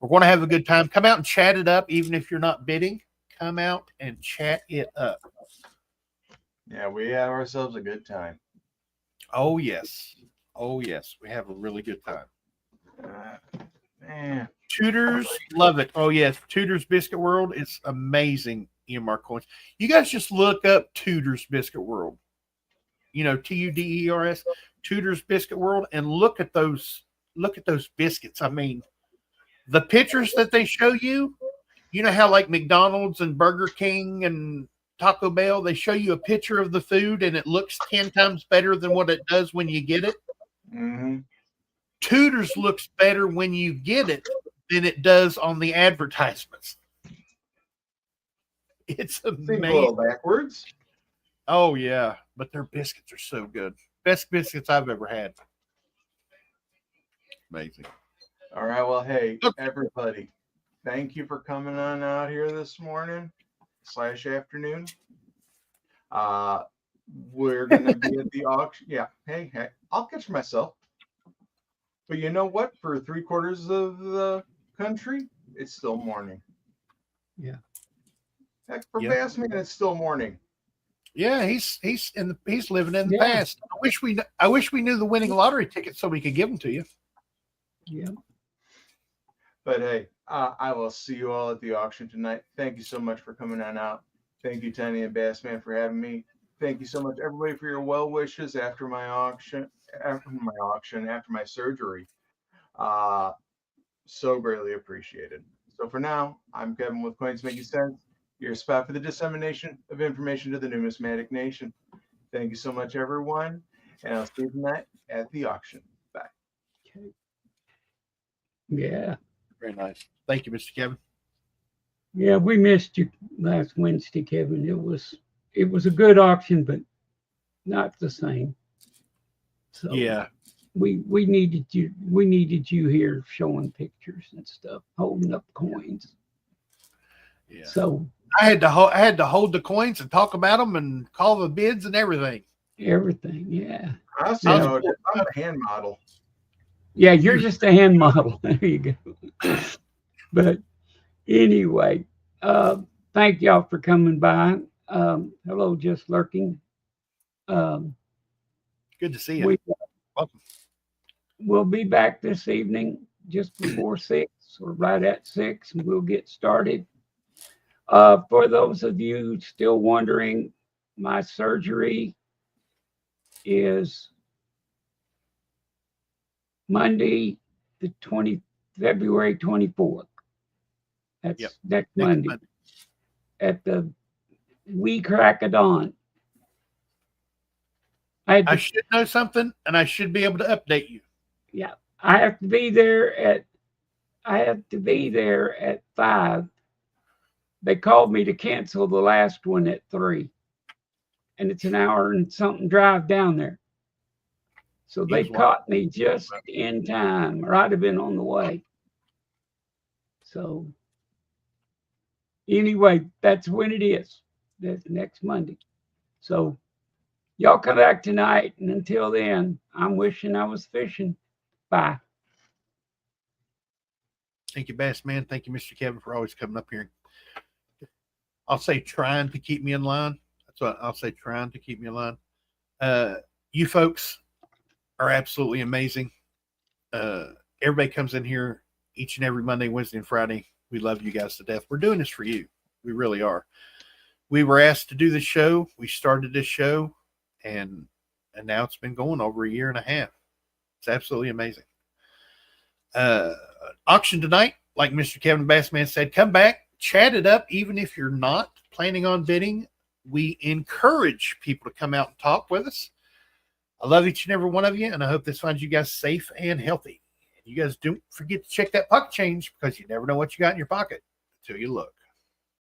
We're going to have a good time. Come out and chat it up, even if you're not bidding. Come out and chat it up. Yeah, we have ourselves a good time. Oh, yes. Oh, yes. We have a really good time. Man. Tudors, love it. Oh, yes. Tudors Biscuit World is amazing. EMR coins. You guys just look up Tudors Biscuit World. You know, TUDERS, Tudors Biscuit World, and look at those biscuits. I mean, the pictures that they show you, you know how like McDonald's and Burger King and Taco Bell, they show you a picture of the food and it looks 10 times better than what it does when you get it. Mm-hmm. Tudors looks better when you get it than it does on the advertisements. It's Seems a amazing. little backwards. Oh, yeah. But their biscuits are so good. Best biscuits I've ever had. Amazing. All right. Well, hey, everybody, thank you for coming on out here this morning / afternoon. We're going to be at the auction. Yeah. Hey, I'll catch myself. But you know what? For 3/4 of the country, it's still morning. Yeah. Heck, for Bassman, it's still morning. Yeah, he's living in the past. I wish we knew the winning lottery ticket so we could give them to you. Yeah. But hey, I will see you all at the auction tonight. Thank you so much for coming on out. Thank you, Tiny and Bassman, for having me. Thank you so much, everybody, for your well wishes after my surgery. So greatly appreciated. So for now, I'm Kevin with Coins Making Sense, your spot for the dissemination of information to the numismatic nation. Thank you so much, everyone. And I'll see you tonight at the auction. Bye. Yeah. Very nice. Thank you, Mr. Kevin. Yeah, we missed you last Wednesday, Kevin. It was a good auction, but not the same. So Yeah. we needed you here showing pictures and stuff, holding up coins. Yeah. So I had to hold the coins and talk about them and call the bids and everything. everything, yeah. I'll see Yeah. how it is. I'm a hand model. Yeah, you're just a hand model. There you go. But anyway, thank y'all for coming by. Hello, Just Lurking. Good to see you. Welcome. We'll be back this evening just before 6 or right at 6, and we'll get started. For those of you still wondering, my surgery is Monday, February 24th. That's Yep. next Next Monday Monday. at the wee crack of dawn. I should know something, and I should be able to update you. Yeah, I have to be there at 5. They called me to cancel the last one at 3, and it's an hour and something drive down there. So they caught me just in time, or I'd have been on the way. So anyway, that's when it is. That's next Monday. So y'all come back tonight, and until then, I'm wishing I was fishing. Bye. Thank you, Bass Man. Thank you, Mr. Kevin, for always coming up here. I'll say trying to keep me in line. That's what I'll say, trying to keep me in line. You folks are absolutely amazing. Everybody comes in here each and every Monday, Wednesday, and Friday. We love you guys to death. We're doing this for you. We really are. We were asked to do this show. We started this show, and now it's been going over a year and a half. It's absolutely amazing. Auction tonight, like Mr. Kevin Bassman said, come back, chat it up. Even if you're not planning on bidding, we encourage people to come out and talk with us. I love each and every one of you, and I hope this finds you guys safe and healthy. And you guys don't forget to check that pocket change, because you never know what you got in your pocket until you look.